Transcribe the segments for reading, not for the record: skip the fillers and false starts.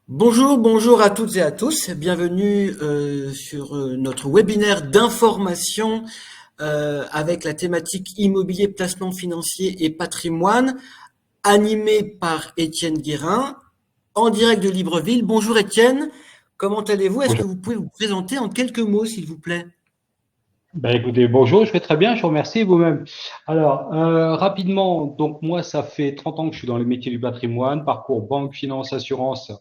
Bonjour à toutes et à tous. Bienvenue sur notre webinaire d'information avec la thématique immobilier, placement financier et patrimoine, animé par Étienne Guérin, en direct de Libreville. Bonjour Étienne, comment allez-vous? Est-ce que Bonjour. vous pouvez vous présenter en quelques mots, s'il vous plaît? Écoutez, bonjour, je vais très bien, je vous remercie vous-même. Alors, rapidement, donc moi, ça fait 30 ans que je suis dans les métiers du patrimoine, parcours banque, finance, assurance,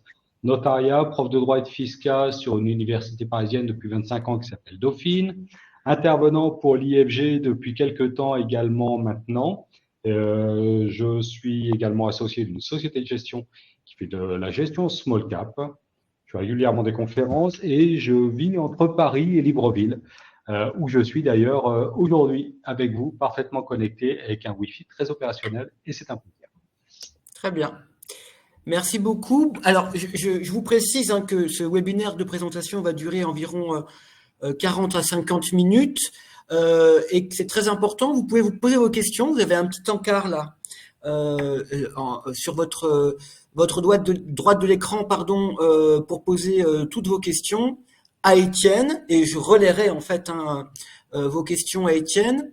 notariat, prof de droit et de fiscal sur une université parisienne depuis 25 ans qui s'appelle Dauphine, intervenant pour l'IFG depuis quelques temps également maintenant. Je suis également associé d'une société de gestion qui fait de la gestion small cap. Je fais régulièrement des conférences et je vis entre Paris et Libreville où je suis d'ailleurs aujourd'hui avec vous, parfaitement connecté avec un Wi-Fi très opérationnel et c'est un plaisir. Très bien. Merci beaucoup. Alors, je vous précise que ce webinaire de présentation va durer environ 40 à 50 minutes et que c'est très important. Vous pouvez vous poser vos questions. Vous avez un petit encart là sur votre droite de l'écran, pardon, pour poser toutes vos questions à Étienne et je relayerai en fait vos questions à Étienne.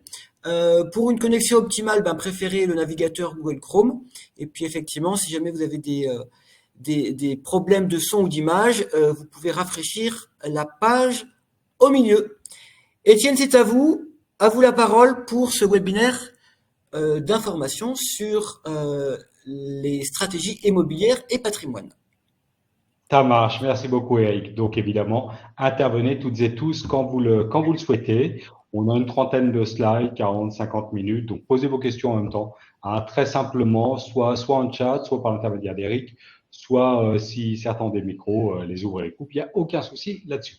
Pour une connexion optimale, préférez le navigateur Google Chrome. Et puis effectivement, si jamais vous avez des problèmes de son ou d'image, vous pouvez rafraîchir la page au milieu. Étienne, c'est à vous la parole pour ce webinaire d'information sur les stratégies immobilières et patrimoine. Ça marche, merci beaucoup Eric. Donc évidemment, intervenez toutes et tous quand vous le souhaitez. On a une trentaine de slides, 40, 50 minutes. Donc posez vos questions en même temps, hein, très simplement, soit en chat, soit par l'intermédiaire d'Eric, soit si certains ont des micros, les ouvrez les coupes. Il n'y a aucun souci là-dessus.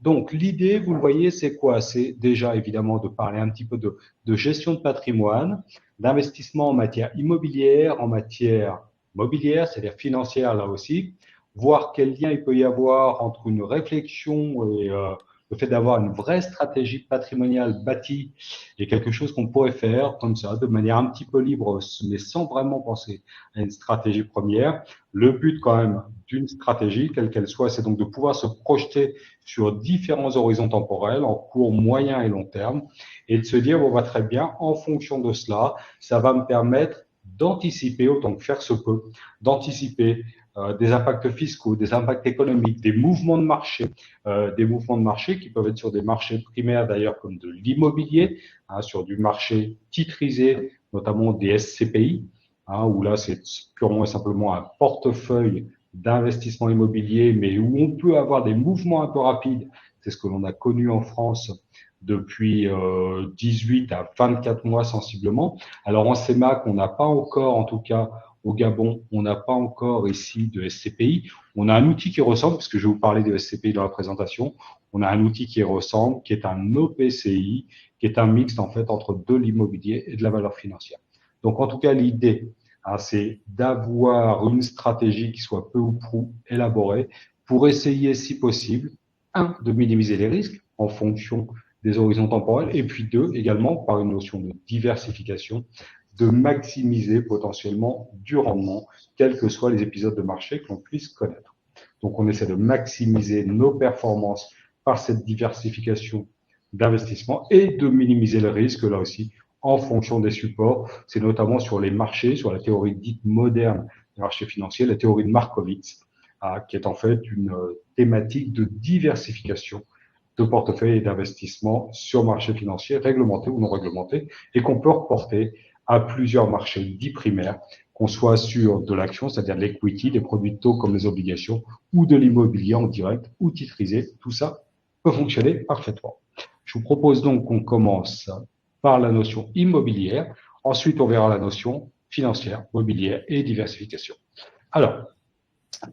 Donc, l'idée, vous le voyez, c'est quoi? C'est déjà évidemment de parler un petit peu de gestion de patrimoine, d'investissement en matière immobilière, en matière mobilière, c'est-à-dire financière là aussi, voir quel lien il peut y avoir entre une réflexion et le fait d'avoir une vraie stratégie patrimoniale bâtie et quelque chose qu'on pourrait faire comme ça, de manière un petit peu libre, mais sans vraiment penser à une stratégie première. Le but quand même d'une stratégie, quelle qu'elle soit, c'est donc de pouvoir se projeter sur différents horizons temporels, en court, moyen et long terme, et de se dire, bon, bah, très bien, en fonction de cela, ça va me permettre d'anticiper autant que faire se peut, d'anticiper des impacts fiscaux, des impacts économiques, des mouvements de marché qui peuvent être sur des marchés primaires d'ailleurs comme de l'immobilier, hein, sur du marché titrisé, notamment des SCPI, hein, où là c'est purement et simplement un portefeuille d'investissement immobilier, mais où on peut avoir des mouvements un peu rapides. C'est ce que l'on a connu en France depuis 18 à 24 mois sensiblement. Alors en CEMAC, on n'a pas encore, en tout cas au Gabon, on n'a pas encore ici de SCPI. On a un outil qui ressemble, puisque je vais vous parler de SCPI dans la présentation. On a un outil qui ressemble, qui est un OPCI, qui est un mixte en fait entre de l'immobilier et de la valeur financière. Donc en tout cas, l'idée, hein, c'est d'avoir une stratégie qui soit peu ou prou élaborée pour essayer, si possible, un, de minimiser les risques en fonction des horizons temporels, et puis deux, également, par une notion de diversification, de maximiser potentiellement du rendement, quels que soient les épisodes de marché que l'on puisse connaître. Donc, on essaie de maximiser nos performances par cette diversification d'investissement et de minimiser le risque, là aussi, en fonction des supports. C'est notamment sur les marchés, sur la théorie dite moderne des marchés financiers, la théorie de Markowitz, qui est en fait une thématique de diversification de portefeuille et d'investissement sur marchés financiers, réglementés ou non réglementés, et qu'on peut reporter à plusieurs marchés dits primaires, qu'on soit sur de l'action, c'est-à-dire de l'equity, des produits de taux comme les obligations, ou de l'immobilier en direct ou titrisé. Tout ça peut fonctionner parfaitement. Je vous propose donc qu'on commence par la notion immobilière. Ensuite, on verra la notion financière, mobilière et diversification. Alors,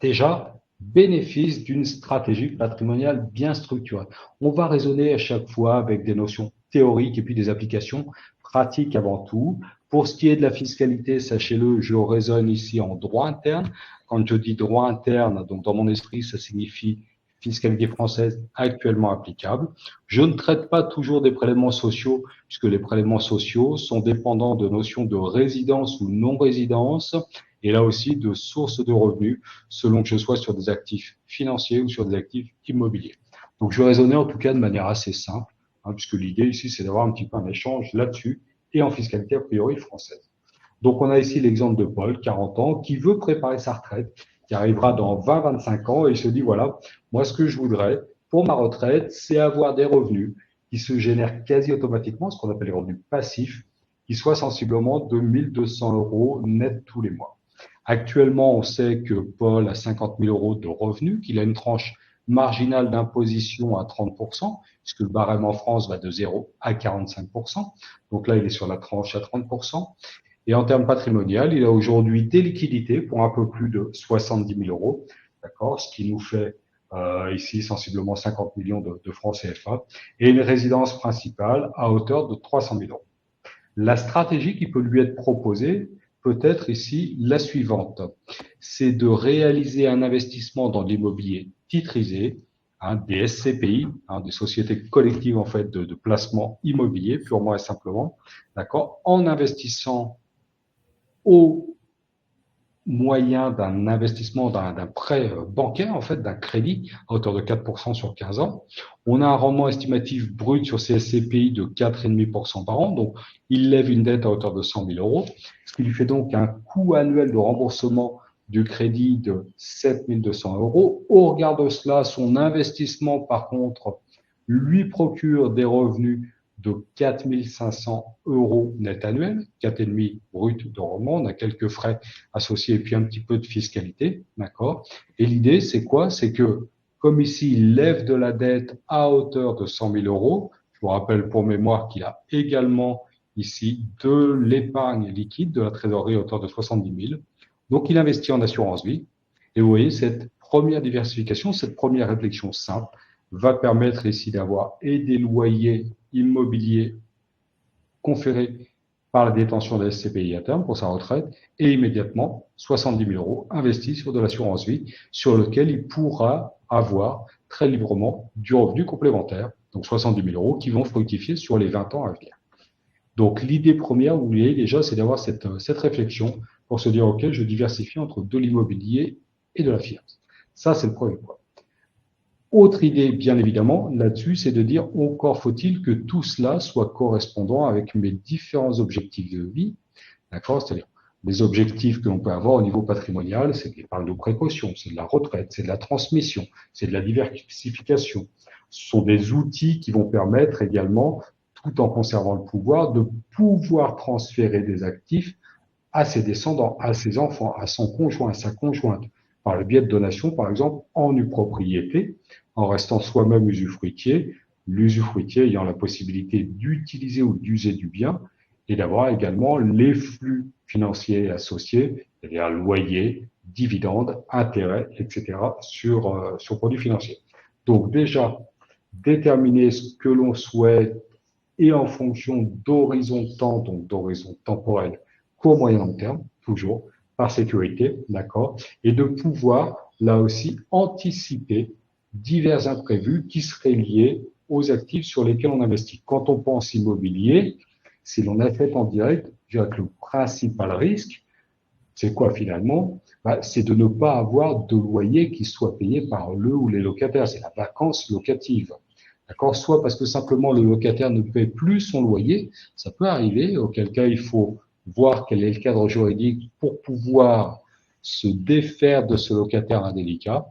déjà, bénéfice d'une stratégie patrimoniale bien structurée. On va raisonner à chaque fois avec des notions théoriques et puis des applications pratiques avant tout. Pour ce qui est de la fiscalité, sachez-le, je raisonne ici en droit interne. Quand je dis droit interne, donc dans mon esprit, ça signifie fiscalité française actuellement applicable. Je ne traite pas toujours des prélèvements sociaux, puisque les prélèvements sociaux sont dépendants de notions de résidence ou non-résidence et là aussi de sources de revenus selon que je sois sur des actifs financiers ou sur des actifs immobiliers. Donc je vais raisonner en tout cas de manière assez simple, puisque l'idée ici c'est d'avoir un petit peu un échange là-dessus et en fiscalité a priori française. Donc on a ici l'exemple de Paul, 40 ans, qui veut préparer sa retraite, qui arrivera dans 20-25 ans et il se dit voilà, moi ce que je voudrais pour ma retraite, c'est avoir des revenus qui se génèrent quasi automatiquement, ce qu'on appelle les revenus passifs, qui soient sensiblement de 1200 euros net tous les mois. Actuellement, on sait que Paul a 50 000 euros de revenus, qu'il a une tranche marginale d'imposition à 30%, puisque le barème en France va de 0 à 45%. Donc là, il est sur la tranche à 30%. Et en termes patrimonial, il a aujourd'hui des liquidités pour un peu plus de 70 000 euros, d'accord, ce qui nous fait ici sensiblement 50 millions de francs CFA, et une résidence principale à hauteur de 300 000 euros. La stratégie qui peut lui être proposée peut être ici la suivante. C'est de réaliser un investissement dans l'immobilier titrisé, des SCPI, des sociétés collectives en fait de placement immobilier purement et simplement, d'accord, en investissant au moyen d'un investissement, d'un prêt bancaire, en fait, d'un crédit à hauteur de 4% sur 15 ans. On a un rendement estimatif brut sur ces SCPI de 4,5% par an. Donc, il lève une dette à hauteur de 100 000 euros, ce qui lui fait donc un coût annuel de remboursement du crédit de 7 200 euros. Au regard de cela, son investissement, par contre, lui procure des revenus de 4 500 euros net annuel, 4,5 brut de rendement. On a quelques frais associés et puis un petit peu de fiscalité, d'accord. Et l'idée, c'est quoi? C'est que, comme ici, il lève de la dette à hauteur de 100 000 euros. Je vous rappelle pour mémoire qu'il a également ici de l'épargne liquide, de la trésorerie à hauteur de 70 000. Donc, il investit en assurance vie. Et vous voyez, cette première diversification, cette première réflexion simple va permettre ici d'avoir et des loyers immobiliers conférés par la détention de SCPI à terme pour sa retraite et immédiatement 70 000 euros investis sur de l'assurance vie sur lequel il pourra avoir très librement du revenu complémentaire, donc 70 000 euros qui vont fructifier sur les 20 ans à venir. Donc l'idée première, vous voyez déjà, c'est d'avoir cette réflexion pour se dire, OK, je diversifie entre de l'immobilier et de la finance. Ça, c'est le premier point. Autre idée, bien évidemment, là-dessus, c'est de dire encore faut-il que tout cela soit correspondant avec mes différents objectifs de vie, d'accord? C'est-à-dire les objectifs que l'on peut avoir au niveau patrimonial, c'est de l'épargne de précaution, c'est de la retraite, c'est de la transmission, c'est de la diversification. Ce sont des outils qui vont permettre également, tout en conservant le pouvoir, de pouvoir transférer des actifs à ses descendants, à ses enfants, à son conjoint, à sa conjointe, par le biais de donation, par exemple, en nue propriété, en restant soi-même usufruitier, l'usufruitier ayant la possibilité d'utiliser ou d'user du bien, et d'avoir également les flux financiers associés, c'est-à-dire loyers, dividendes, intérêts, etc., sur produits financiers. Donc déjà, déterminer ce que l'on souhaite et en fonction d'horizons de temps, donc d'horizons temporels, court, moyen, long terme, toujours, par sécurité, d'accord, et de pouvoir, là aussi, anticiper divers imprévus qui seraient liés aux actifs sur lesquels on investit. Quand on pense immobilier, si l'on achète en direct, je dirais que le principal risque, c'est quoi finalement? C'est de ne pas avoir de loyer qui soit payé par le ou les locataires. C'est la vacance locative. D'accord? Soit parce que simplement le locataire ne paie plus son loyer, ça peut arriver, auquel cas il faut voir quel est le cadre juridique pour pouvoir se défaire de ce locataire indélicat,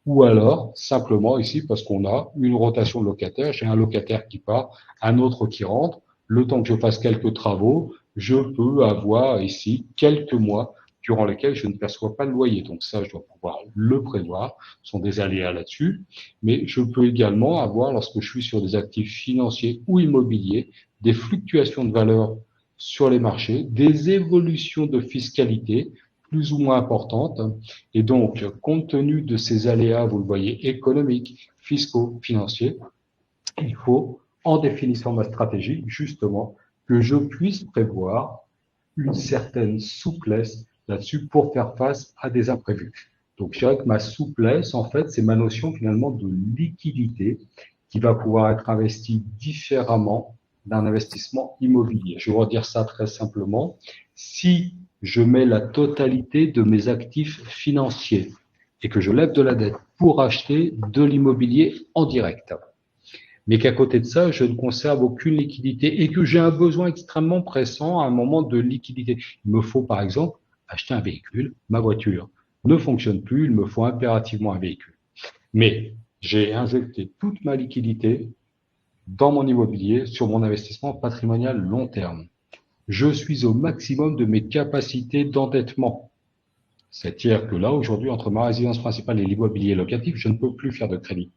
ou alors simplement ici parce qu'on a une rotation de locataires, j'ai un locataire qui part, un autre qui rentre, le temps que je fasse quelques travaux, je peux avoir ici quelques mois durant lesquels je ne perçois pas de loyer. Donc ça, je dois pouvoir le prévoir. Ce sont des aléas là-dessus. Mais je peux également avoir, lorsque je suis sur des actifs financiers ou immobiliers, des fluctuations de valeur sur les marchés, des évolutions de fiscalité plus ou moins importantes. Et donc, compte tenu de ces aléas, vous le voyez, économiques, fiscaux, financiers, il faut, en définissant ma stratégie, justement, que je puisse prévoir une certaine souplesse là-dessus pour faire face à des imprévus. Donc, je dirais que ma souplesse, en fait, c'est ma notion finalement de liquidité qui va pouvoir être investie différemment d'un investissement immobilier. Je vais redire ça très simplement. Si je mets la totalité de mes actifs financiers et que je lève de la dette pour acheter de l'immobilier en direct, mais qu'à côté de ça, je ne conserve aucune liquidité et que j'ai un besoin extrêmement pressant à un moment de liquidité. Il me faut, par exemple, acheter un véhicule. Ma voiture ne fonctionne plus, il me faut impérativement un véhicule. Mais j'ai injecté toute ma liquidité dans mon immobilier sur mon investissement patrimonial long terme. Je suis au maximum de mes capacités d'endettement. C'est-à-dire que là, aujourd'hui, entre ma résidence principale et l'immobilier locatif, je ne peux plus faire de crédit.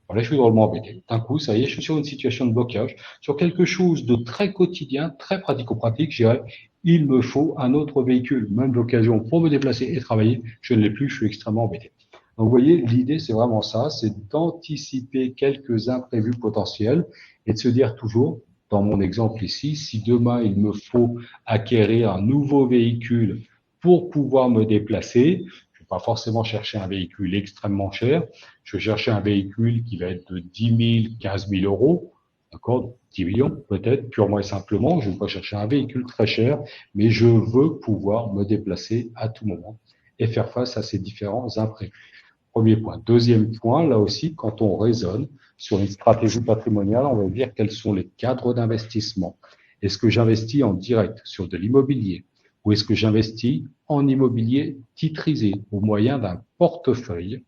Voilà, je suis drôlement embêté. D'un coup, ça y est, je suis sur une situation de blocage, sur quelque chose de très quotidien, très pratico-pratique, je dirais, il me faut un autre véhicule, même d'occasion pour me déplacer et travailler, je ne l'ai plus, je suis extrêmement embêté. Donc, vous voyez, l'idée, c'est vraiment ça, c'est d'anticiper quelques imprévus potentiels et de se dire toujours, dans mon exemple ici, si demain il me faut acquérir un nouveau véhicule pour pouvoir me déplacer, je ne vais pas forcément chercher un véhicule extrêmement cher, je vais chercher un véhicule qui va être de 10 000, 15 000 euros, d'accord, 10 millions peut-être, purement et simplement. Je ne vais pas chercher un véhicule très cher, mais je veux pouvoir me déplacer à tout moment et faire face à ces différents imprévus. Premier point. Deuxième point, là aussi, quand on raisonne sur une stratégie patrimoniale, on va dire quels sont les cadres d'investissement. Est-ce que j'investis en direct sur de l'immobilier ou est-ce que j'investis en immobilier titrisé au moyen d'un portefeuille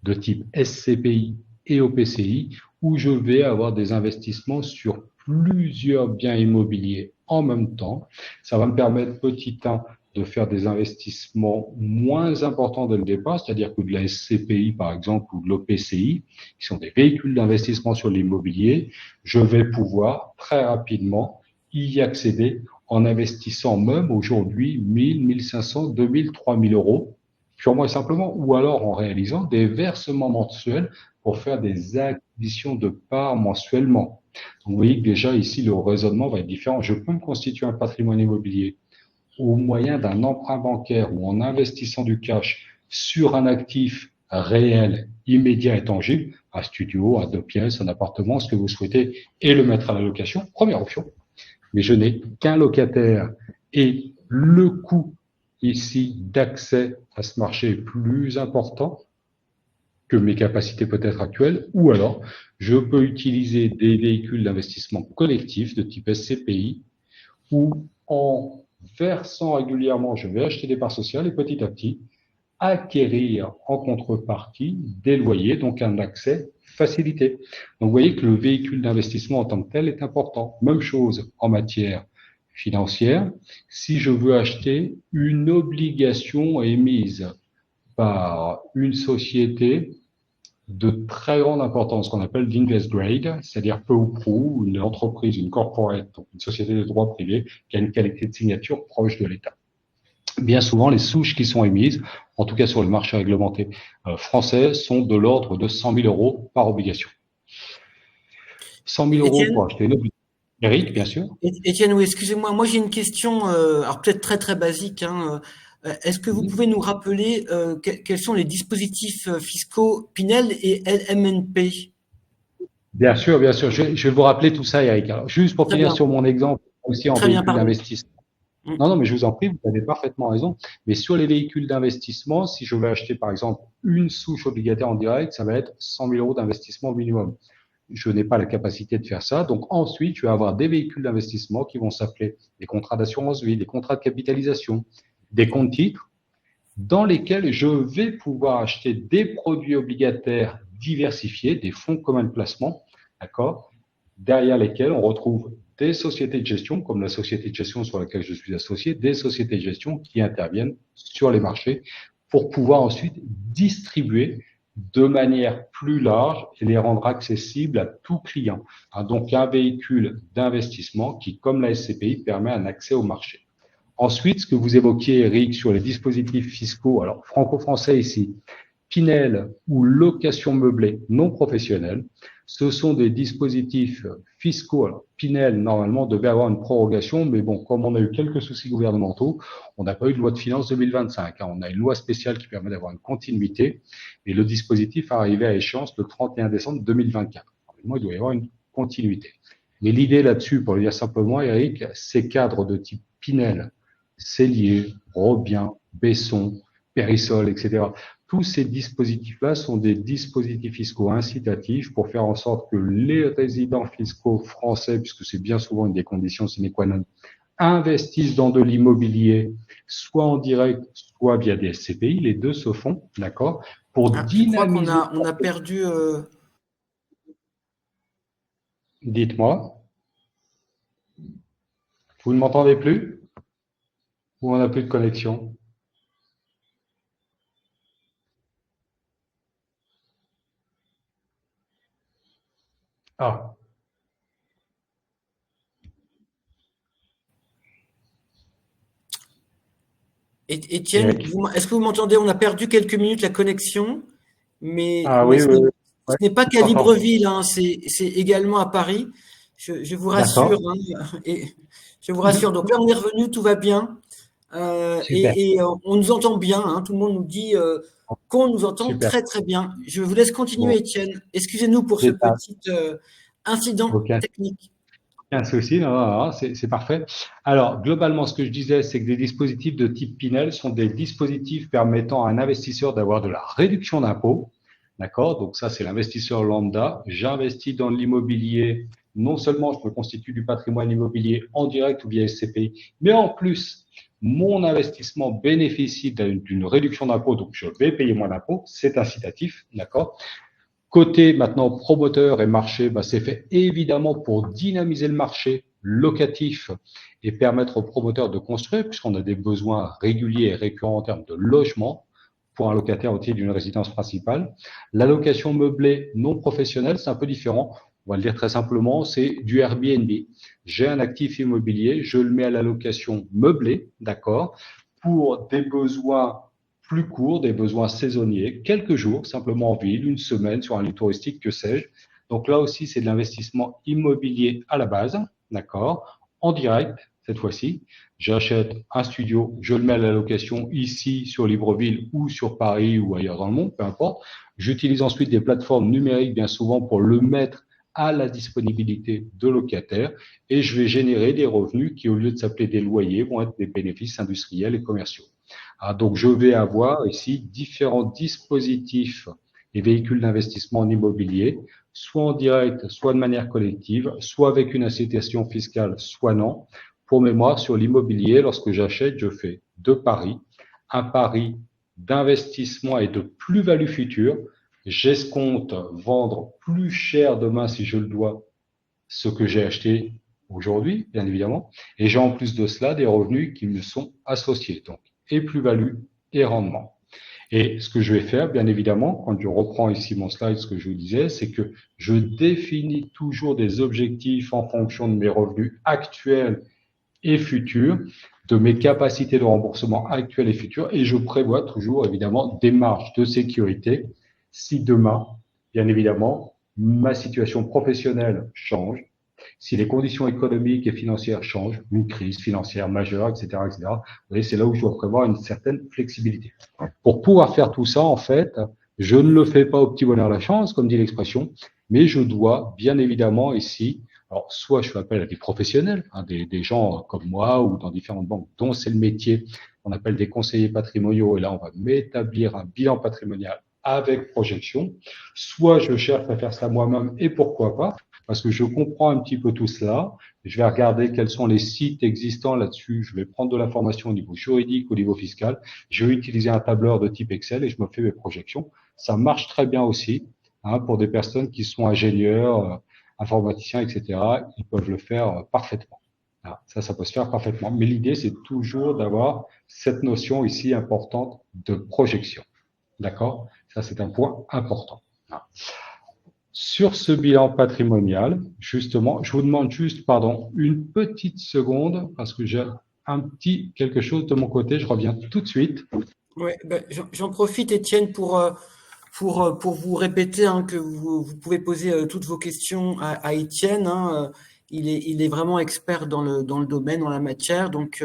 de type SCPI et OPCI où je vais avoir des investissements sur plusieurs biens immobiliers en même temps. Ça va me permettre petit 1 de faire des investissements moins importants dès le départ, c'est-à-dire que de la SCPI par exemple ou de l'OPCI, qui sont des véhicules d'investissement sur l'immobilier, je vais pouvoir très rapidement y accéder en investissant même aujourd'hui 1000, 1500, 2000, 3000 euros purement et simplement, ou alors en réalisant des versements mensuels pour faire des acquisitions de parts mensuellement. Donc, vous voyez que déjà ici, le raisonnement va être différent. Je peux me constituer un patrimoine immobilier au moyen d'un emprunt bancaire ou en investissant du cash sur un actif réel, immédiat et tangible, un studio, un 2 pièces, un appartement, ce que vous souhaitez, et le mettre à la location, première option. Mais je n'ai qu'un locataire et le coût ici d'accès à ce marché est plus important que mes capacités peut-être actuelles, ou alors je peux utiliser des véhicules d'investissement collectif de type SCPI, où en versant régulièrement, je vais acheter des parts sociales et petit à petit acquérir en contrepartie des loyers, donc un accès facilité. Donc vous voyez que le véhicule d'investissement en tant que tel est important. Même chose en matière financière. Si je veux acheter une obligation émise par une société de très grande importance, qu'on appelle d'invest grade, c'est-à-dire peu ou prou, une entreprise, une corporate, donc une société de droit privé qui a une qualité de signature proche de l'État. Bien souvent, les souches qui sont émises, en tout cas sur le marché réglementé français, sont de l'ordre de 100 000 euros par obligation. 100 000 euros Étienne, pour acheter une obligation. Eric, bien sûr. Étienne, oui, excusez-moi, moi j'ai une question, alors peut-être très très basique, hein, est-ce que vous pouvez nous rappeler quels sont les dispositifs fiscaux Pinel et LMNP? Bien sûr, bien sûr. Je vais vous rappeler tout ça, Eric. Alors, juste pour Très finir bien, sur mon exemple, aussi en très bien, véhicule pardon. d'investissement. Non, non, mais je vous en prie, vous avez parfaitement raison. Mais sur les véhicules d'investissement, si je veux acheter par exemple une souche obligataire en direct, ça va être 100 000 euros d'investissement minimum. Je n'ai pas la capacité de faire ça. Donc ensuite, je vais avoir des véhicules d'investissement qui vont s'appeler des contrats d'assurance vie, des contrats de capitalisation, des comptes titres, dans lesquels je vais pouvoir acheter des produits obligataires diversifiés, des fonds communs de placement, d'accord, derrière lesquels on retrouve des sociétés de gestion, comme la société de gestion sur laquelle je suis associé, des sociétés de gestion qui interviennent sur les marchés pour pouvoir ensuite distribuer de manière plus large et les rendre accessibles à tout client. Donc, un véhicule d'investissement qui, comme la SCPI, permet un accès au marché. Ensuite, ce que vous évoquiez, Eric, sur les dispositifs fiscaux, alors franco-français ici, Pinel ou location meublée non professionnelle, ce sont des dispositifs fiscaux. Alors, Pinel, normalement, devait avoir une prorogation, mais bon, comme on a eu quelques soucis gouvernementaux, on n'a pas eu de loi de finances 2025. On a une loi spéciale qui permet d'avoir une continuité, et le dispositif arrivait à échéance le 31 décembre 2024. Normalement, il doit y avoir une continuité. Mais l'idée là-dessus, pour le dire simplement, Eric, ces cadres de type Pinel Cellier, Robien, Besson, Périsol, etc. Tous ces dispositifs-là sont des dispositifs fiscaux incitatifs pour faire en sorte que les résidents fiscaux français, puisque c'est bien souvent une des conditions sine qua non, investissent dans de l'immobilier, soit en direct, soit via des SCPI, les deux se font, d'accord, pour Ah, je crois qu'on dynamiser. a perdu. Dites-moi, vous ne m'entendez plus ou on n'a plus de connexion? Ah, Étienne, Eric. est-ce que vous m'entendez? On a perdu quelques minutes la connexion, Ah mais oui, oui, oui. ce Ouais, n'est pas je qu'à t'entends. Libreville, hein, c'est également à Paris. Je vous rassure, D'accord. hein, et je vous rassure. Donc là, on est revenu, tout va bien, Super. on nous entend bien. Hein, tout le monde nous dit qu'on nous entend Super. très très bien. Je vous laisse continuer, Bon, Étienne. Excusez-nous pour ce c'est ça. petit incident Aucun, technique. aucun souci, non, non, non, c'est parfait. Alors, globalement, ce que je disais, c'est que des dispositifs de type Pinel sont des dispositifs permettant à un investisseur d'avoir de la réduction d'impôt. D'accord? Donc ça, c'est l'investisseur lambda. J'investis dans l'immobilier. Non seulement je me constitue du patrimoine immobilier en direct ou via SCPI, mais en plus, mon investissement bénéficie d'une réduction d'impôt, donc je vais payer moins d'impôt. C'est incitatif, d'accord? Côté maintenant promoteur et marché, bah, c'est fait évidemment pour dynamiser le marché locatif et permettre aux promoteurs de construire, puisqu'on a des besoins réguliers et récurrents en termes de logement pour un locataire au titre d'une résidence principale. La location meublée non professionnelle, c'est un peu différent. On va le dire très simplement, c'est du Airbnb. J'ai un actif immobilier, je le mets à la location meublée, d'accord, pour des besoins plus courts, des besoins saisonniers, quelques jours, simplement en ville, une semaine sur un lieu touristique, que sais-je. Donc là aussi, c'est de l'investissement immobilier à la base, d'accord, en direct, cette fois-ci. J'achète un studio, je le mets à la location ici sur Libreville ou sur Paris ou ailleurs dans le monde, peu importe. J'utilise ensuite des plateformes numériques bien souvent pour le mettre à la disponibilité de locataires et je vais générer des revenus qui, au lieu de s'appeler des loyers, vont être des bénéfices industriels et commerciaux. Ah, donc, je vais avoir ici différents dispositifs et véhicules d'investissement en immobilier, soit en direct, soit de manière collective, soit avec une incitation fiscale, soit non. Pour mémoire, sur l'immobilier, lorsque j'achète, je fais deux paris. Un pari d'investissement et de plus-value future. J'escompte vendre plus cher demain si je le dois ce que j'ai acheté aujourd'hui, bien évidemment, et j'ai en plus de cela des revenus qui me sont associés, donc et plus-value et rendement. Et ce que je vais faire, bien évidemment, quand je reprends ici mon slide, ce que je vous disais, c'est que je définis toujours des objectifs en fonction de mes revenus actuels et futurs, de mes capacités de remboursement actuelles et futures, et je prévois toujours, évidemment, des marges de sécurité si demain, bien évidemment, ma situation professionnelle change, si les conditions économiques et financières changent, une crise financière majeure, etc., etc., vous voyez, c'est là où je dois prévoir une certaine flexibilité. Pour pouvoir faire tout ça, en fait, je ne le fais pas au petit bonheur la chance, comme dit l'expression, mais je dois, bien évidemment, ici, alors soit je fais appel à des professionnels, hein, des gens comme moi ou dans différentes banques dont c'est le métier, on appelle des conseillers patrimoniaux, et là, on va m'établir un bilan patrimonial avec projection, soit je cherche à faire ça moi-même, et pourquoi pas, parce que je comprends un petit peu tout cela. Je vais regarder quels sont les sites existants là-dessus. Je vais prendre de l'information au niveau juridique, au niveau fiscal. Je vais utiliser un tableur de type Excel et je me fais mes projections. Ça marche très bien aussi, hein, pour des personnes qui sont ingénieurs, informaticiens, etc. Ils peuvent le faire parfaitement. Voilà, ça peut se faire parfaitement. Mais l'idée, c'est toujours d'avoir cette notion ici importante de projection. D'accord? Ça, c'est un point important. Voilà. Sur ce bilan patrimonial, justement, je vous demande juste, pardon, une petite seconde parce que j'ai un petit quelque chose de mon côté. Je reviens tout de suite. Ouais, ben, j'en profite, Étienne, pour vous répéter hein, que vous pouvez poser toutes vos questions à Étienne. Hein, il est vraiment expert dans le domaine, dans la matière. Donc,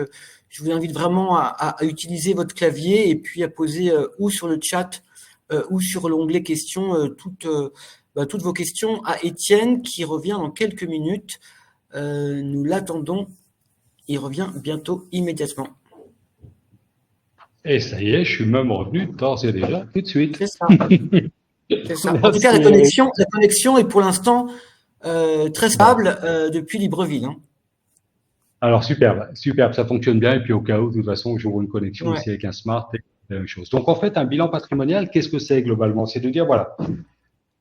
je vous invite vraiment à utiliser votre clavier et puis à poser ou sur le chat ou sur l'onglet questions toutes vos questions à Étienne qui revient dans quelques minutes. Nous l'attendons. Il revient bientôt, immédiatement. Et ça y est, je suis même revenu d'ores et déjà tout de suite. C'est ça. C'est ça. En tout cas, Merci Eric. la connexion est pour l'instant très Bon, stable depuis Libreville. Hein. alors superbe, superbe, ça fonctionne bien. Et puis au cas où, de toute façon, j'ouvre une connexion Ouais. ici avec un smart, et la même chose. Donc en fait, un bilan patrimonial, qu'est-ce que c'est globalement? C'est de dire, voilà,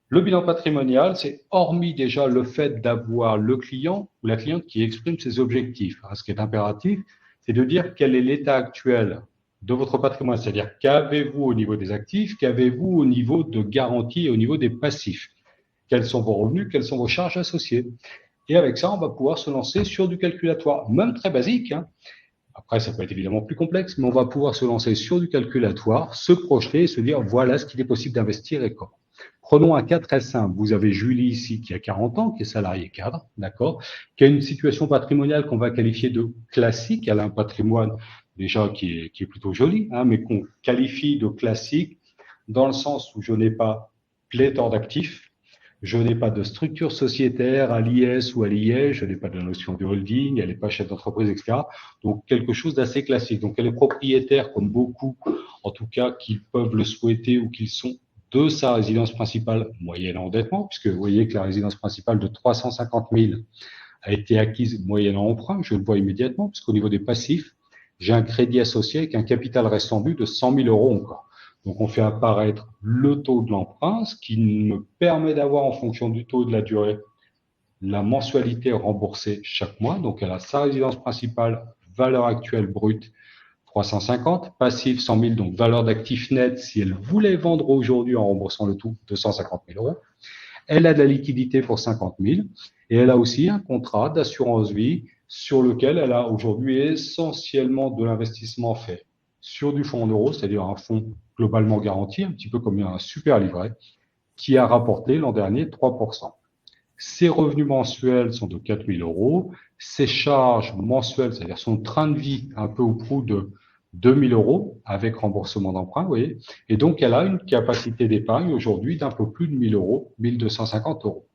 le bilan patrimonial, c'est hormis déjà le fait d'avoir le client ou la cliente qui exprime ses objectifs. Hein, ce qui est impératif, c'est de dire quel est l'état actuel de votre patrimoine, c'est-à-dire qu'avez-vous au niveau des actifs, qu'avez-vous au niveau de garantie et au niveau des passifs, quels sont vos revenus, quelles sont vos charges associées. Et avec ça, on va pouvoir se lancer sur du calculatoire, même très basique. Hein. Après, ça peut être évidemment plus complexe, mais on va pouvoir se lancer sur du calculatoire, se projeter et se dire voilà ce qu'il est possible d'investir et quand. Prenons un cas très simple. Vous avez Julie ici qui a 40 ans, qui est salariée cadre, d'accord, qui a une situation patrimoniale qu'on va qualifier de classique. Elle a un patrimoine déjà qui est plutôt joli, hein, mais qu'on qualifie de classique dans le sens où je n'ai pas pléthore d'actifs, je n'ai pas de structure sociétaire à l'IS ou à l'IS, je n'ai pas de notion de holding, elle n'est pas chef d'entreprise, etc. Donc quelque chose d'assez classique. Donc elle est propriétaire, comme beaucoup, en tout cas, qui peuvent le souhaiter ou qu'ils sont de sa résidence principale moyenne endettement, puisque vous voyez que la résidence principale de 350 000 a été acquise moyennant emprunt, je le vois immédiatement, puisqu'au niveau des passifs, j'ai un crédit associé avec un capital restant dû de 100 000 euros encore. Donc, on fait apparaître le taux de l'emprunt, ce qui me permet d'avoir, en fonction du taux de la durée, la mensualité remboursée chaque mois. Donc, elle a sa résidence principale, valeur actuelle brute 350, passif 100 000, donc valeur d'actif net, si elle voulait vendre aujourd'hui en remboursant le tout, 250 000 euros. Elle a de la liquidité pour 50 000 et elle a aussi un contrat d'assurance vie sur lequel elle a aujourd'hui essentiellement de l'investissement fait sur du fonds en euros, c'est-à-dire un fonds globalement garanti, un petit peu comme un super livret, qui a rapporté l'an dernier 3%. Ses revenus mensuels sont de 4 000 euros. Ses charges mensuelles, c'est-à-dire son train de vie, un peu au prix de 2 000 euros avec remboursement d'emprunt, vous voyez. Et donc, elle a une capacité d'épargne aujourd'hui d'un peu plus de 1 000 euros, 1 250 euros.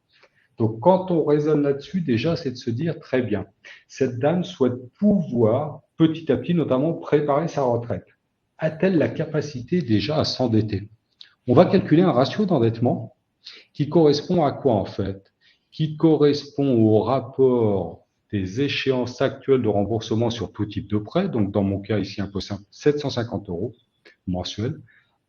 Donc, quand on raisonne là-dessus, déjà, c'est de se dire, très bien, cette dame souhaite pouvoir, petit à petit, notamment, préparer sa retraite. A-t-elle la capacité déjà à s'endetter? On va calculer un ratio d'endettement qui correspond à quoi en fait? Qui correspond au rapport des échéances actuelles de remboursement sur tout type de prêt, donc dans mon cas ici un peu simple, 750 euros mensuels,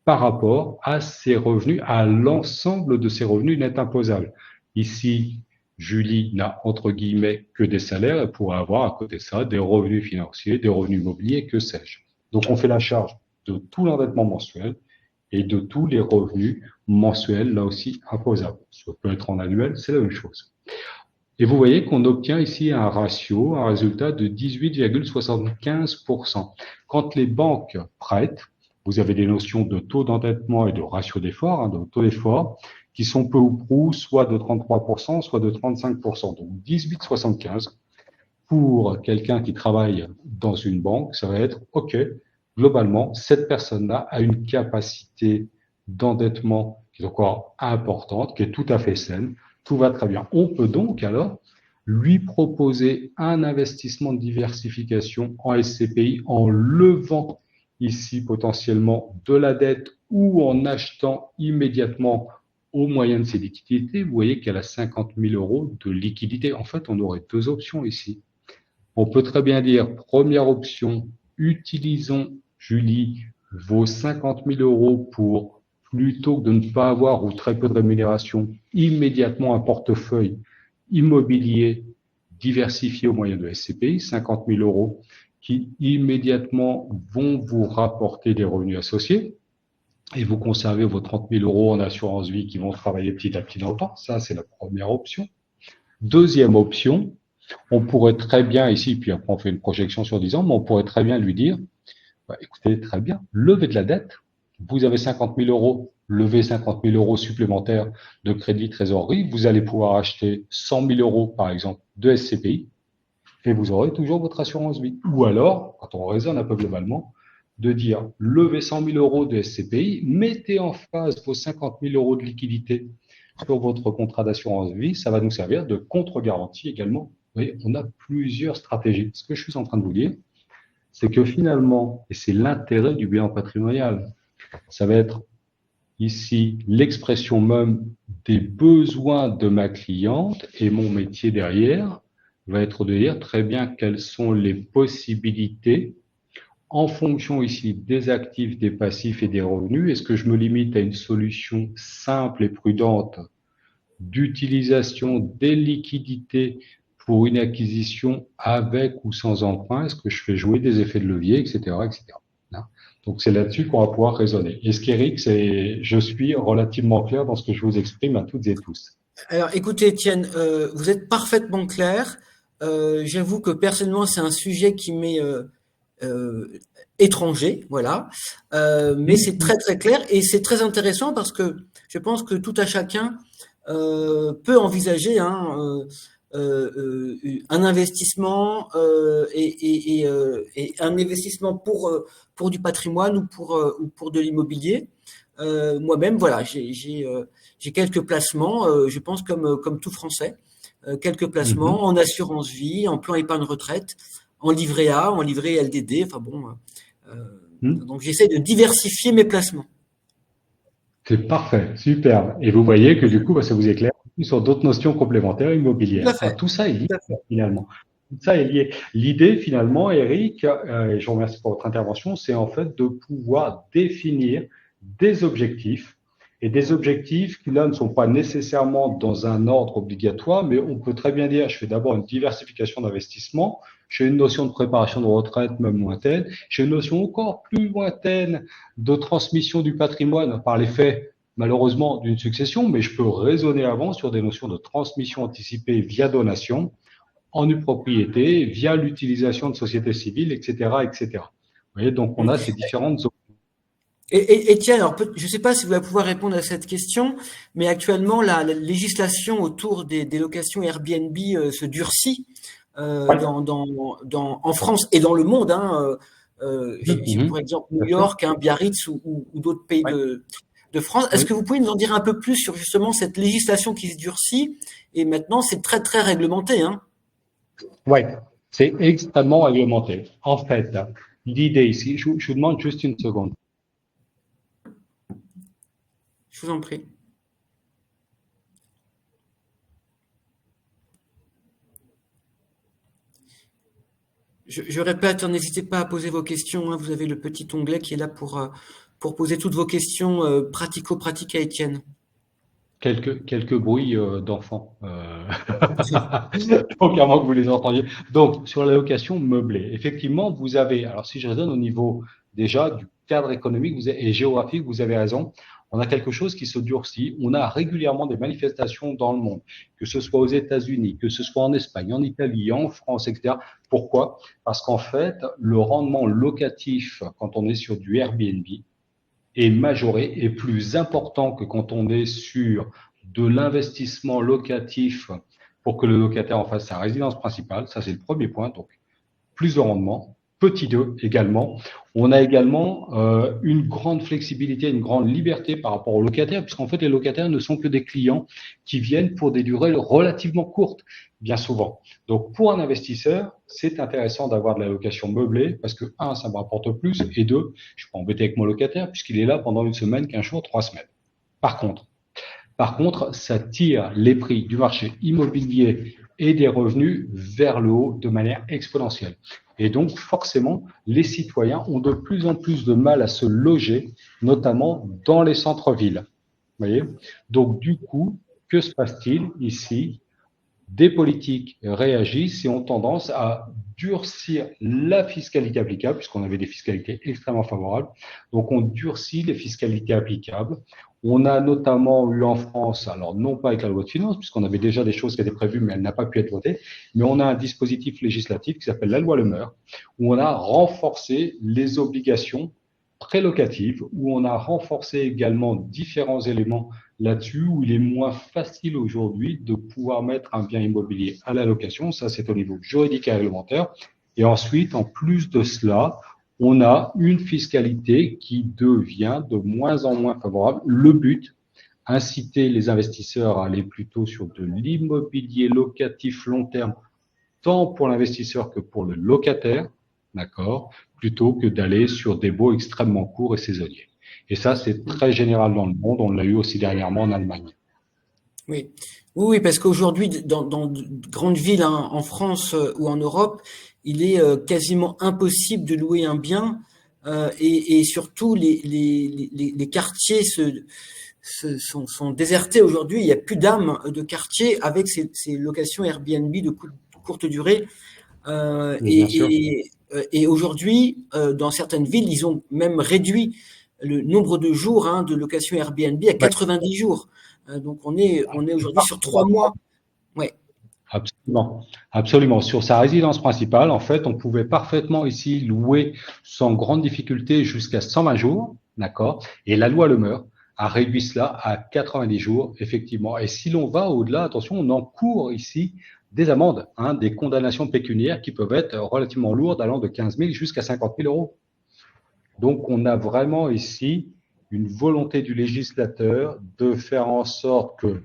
par rapport à ses revenus, à l'ensemble de ses revenus nets imposables. Ici, Julie n'a entre guillemets que des salaires, elle pourrait avoir à côté de ça des revenus financiers, des revenus immobiliers, que sais-je. Donc on fait la charge de tout l'endettement mensuel et de tous les revenus mensuels, là aussi imposables. Ça peut être en annuel, c'est la même chose. Et vous voyez qu'on obtient ici un ratio, un résultat de 18,75%. Quand les banques prêtent, vous avez des notions de taux d'endettement et de ratio d'effort, de taux d'effort, qui sont peu ou prou soit de 33%, soit de 35%. Donc 18,75 pour quelqu'un qui travaille dans une banque, ça va être OK. Globalement, cette personne-là a une capacité d'endettement qui est encore importante, qui est tout à fait saine. Tout va très bien. On peut donc alors lui proposer un investissement de diversification en SCPI en levant ici potentiellement de la dette ou en achetant immédiatement au moyen de ses liquidités. Vous voyez qu'elle a 50 000 euros de liquidité. En fait, on aurait deux options ici. On peut très bien dire, première option, utilisons, Julie, vos 50 000 euros pour, plutôt que de ne pas avoir ou très peu de rémunération, immédiatement un portefeuille immobilier diversifié au moyen de SCPI, 50 000 euros, qui immédiatement vont vous rapporter des revenus associés et vous conservez vos 30 000 euros en assurance vie qui vont travailler petit à petit dans le temps. Ça, c'est la première option. Deuxième option, on pourrait très bien ici, puis après on fait une projection sur 10 ans, mais on pourrait très bien lui dire, bah, écoutez, très bien, levez de la dette, vous avez 50 000 euros, levez 50 000 euros supplémentaires de crédit trésorerie, vous allez pouvoir acheter 100 000 euros, par exemple, de SCPI, et vous aurez toujours votre assurance vie. Ou alors, quand on raisonne un peu globalement, de dire, levez 100 000 euros de SCPI, mettez en face vos 50 000 euros de liquidité sur votre contrat d'assurance vie, ça va nous servir de contre-garantie également. Vous voyez, on a plusieurs stratégies. Ce que je suis en train de vous dire, c'est que finalement, et c'est l'intérêt du bilan patrimonial, ça va être ici l'expression même des besoins de ma cliente, et mon métier derrière va être de dire très bien quelles sont les possibilités en fonction ici des actifs, des passifs et des revenus. Est-ce que je me limite à une solution simple et prudente d'utilisation des liquidités pour une acquisition avec ou sans emprunt? Est-ce que je fais jouer des effets de levier, etc., etc. Donc c'est là-dessus qu'on va pouvoir raisonner. Et ce qu'Éric, c'est, je suis relativement clair dans ce que je vous exprime à toutes et tous. Alors, écoutez, Étienne, vous êtes parfaitement clair. J'avoue que personnellement, c'est un sujet qui m'est euh, étranger, voilà. Mais c'est très très clair et c'est très intéressant parce que je pense que tout à chacun peut envisager un investissement et un investissement pour du patrimoine ou pour de l'immobilier. Moi-même, voilà, j'ai quelques placements, je pense comme tout Français, quelques placements en assurance vie, en plan épargne retraite, en livret A, en livret LDD. Enfin bon, donc j'essaie de diversifier mes placements. C'est parfait, superbe. Et vous voyez que du coup, ça vous éclaire sur d'autres notions complémentaires Tout à immobilières. Enfin, fait. tout ça est lié Tout à fait. finalement. Tout ça est lié. L'idée finalement, Eric, et je vous remercie pour votre intervention, c'est en fait de pouvoir définir des objectifs et des objectifs qui là ne sont pas nécessairement dans un ordre obligatoire, mais on peut très bien dire, je fais d'abord une diversification d'investissement, j'ai une notion de préparation de retraite même lointaine, j'ai une notion encore plus lointaine de transmission du patrimoine par l'effet, malheureusement, d'une succession, mais je peux raisonner avant sur des notions de transmission anticipée via donation, en nue propriété, via l'utilisation de sociétés civiles, etc., etc. Vous voyez, donc on a ces différentes options. Et tiens, alors je ne sais pas si vous allez pouvoir répondre à cette question, mais actuellement la législation autour des locations Airbnb se durcit en France et dans le monde. J'ai pour exemple New York, Biarritz ou d'autres pays de France. Est-ce Oui. que vous pouvez nous en dire un peu plus sur justement cette législation qui se durcit et maintenant c'est très très réglementé, hein? Oui, c'est extrêmement réglementé. En fait, l'idée ici, je vous demande juste une seconde. Je vous en prie. Je répète, n'hésitez pas à poser vos questions, hein. Vous avez le petit onglet qui est là pour poser toutes vos questions pratico-pratiques à Étienne. Quelques bruits d'enfants. Donc, avant que vous les entendiez. Donc, sur la location meublée, effectivement, vous avez, alors si je raisonne au niveau déjà du cadre économique et géographique, vous avez raison, on a quelque chose qui se durcit. On a régulièrement des manifestations dans le monde, que ce soit aux États-Unis, que ce soit en Espagne, en Italie, en France, etc. Pourquoi? Parce qu'en fait, le rendement locatif, quand on est sur du Airbnb, est majoré et plus important que quand on est sur de l'investissement locatif pour que le locataire en fasse sa résidence principale. Ça, c'est le premier point. Donc, plus de rendement. Petit 2 également. On a également une grande flexibilité, une grande liberté par rapport aux locataires, puisqu'en fait, les locataires ne sont que des clients qui viennent pour des durées relativement courtes, bien souvent. Donc, pour un investisseur, c'est intéressant d'avoir de la location meublée, parce que, un, ça me rapporte plus, et deux, je suis pas embêté avec mon locataire, puisqu'il est là pendant une semaine, 15 jours, 3 semaines. Par contre, ça tire les prix du marché immobilier et des revenus vers le haut de manière exponentielle. Et donc, forcément, les citoyens ont de plus en plus de mal à se loger, notamment dans les centres-villes. Vous voyez? Donc, du coup, que se passe-t-il ici? Des politiques réagissent et ont tendance à durcir la fiscalité applicable, puisqu'on avait des fiscalités extrêmement favorables. Donc, on durcit les fiscalités applicables. On a notamment eu en France, alors non pas avec la loi de finances, puisqu'on avait déjà des choses qui étaient prévues, mais elle n'a pas pu être votée, mais on a un dispositif législatif qui s'appelle la loi Le Meur, où on a renforcé les obligations prélocatives, où on a renforcé également différents éléments là-dessus, où il est moins facile aujourd'hui de pouvoir mettre un bien immobilier à la location. Ça, c'est au niveau juridique et réglementaire. Et ensuite, en plus de cela, on a une fiscalité qui devient de moins en moins favorable. Le but, inciter les investisseurs à aller plutôt sur de l'immobilier locatif long terme, tant pour l'investisseur que pour le locataire. d'accord, plutôt que d'aller sur des baux extrêmement courts et saisonniers. Et ça, c'est très général dans le monde. On l'a eu aussi dernièrement en Allemagne. Oui, oui, oui, parce qu'aujourd'hui, dans de grandes villes, hein, en France ou en Europe, il est quasiment impossible de louer un bien et surtout les quartiers sont désertés aujourd'hui. Il n'y a plus d'âme de quartier avec ces locations Airbnb de courte durée. Oui, bien sûr. Et aujourd'hui, dans certaines villes, ils ont même réduit le nombre de jours hein, de location Airbnb à Ouais. 90 jours. Donc on est aujourd'hui sur 3 mois. Ouais. Absolument, absolument. Sur sa résidence principale, en fait, on pouvait parfaitement ici louer sans grande difficulté jusqu'à 120 jours, d'accord? Et la loi Le Meur a réduit cela à 90 jours, effectivement. Et si l'on va au-delà, attention, on encourt ici des amendes, hein, des condamnations pécuniaires qui peuvent être relativement lourdes, allant de 15 000 jusqu'à 50 000 euros. Donc, on a vraiment ici une volonté du législateur de faire en sorte que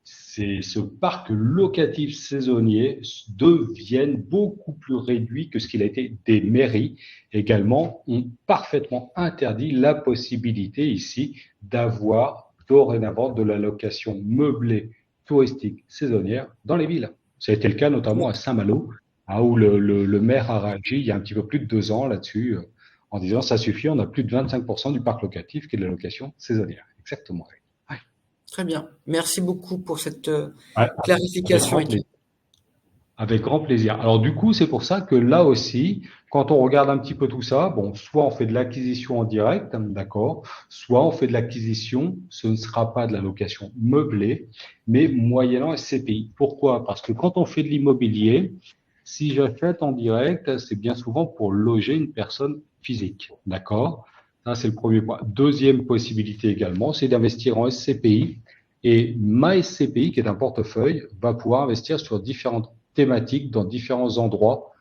ce parc locatif saisonnier devienne beaucoup plus réduit que ce qu'il a été. Des mairies également ont parfaitement interdit la possibilité ici d'avoir dorénavant de la location meublée touristique saisonnière dans les villes. Ça a été le cas notamment à Saint-Malo, hein, où le maire a réagi il y a un petit peu plus de 2 ans là-dessus, en disant ça suffit, on a plus de 25% du parc locatif qui est de la location saisonnière. Exactement. Ouais. Très bien. Merci beaucoup pour cette Ouais, avec clarification. grand plaisir. Avec grand plaisir. Alors du coup, c'est pour ça que là aussi, quand on regarde un petit peu tout ça, bon, soit on fait de l'acquisition en direct, hein, d'accord, soit on fait de l'acquisition, ce ne sera pas de la location meublée, mais moyennant SCPI. Pourquoi? Parce que quand on fait de l'immobilier, si j'achète en direct, c'est bien souvent pour loger une personne physique, d'accord? Ça, c'est le premier point. Deuxième possibilité également, c'est d'investir en SCPI. Et ma SCPI, qui est un portefeuille, va pouvoir investir sur différentes thématiques dans différents endroits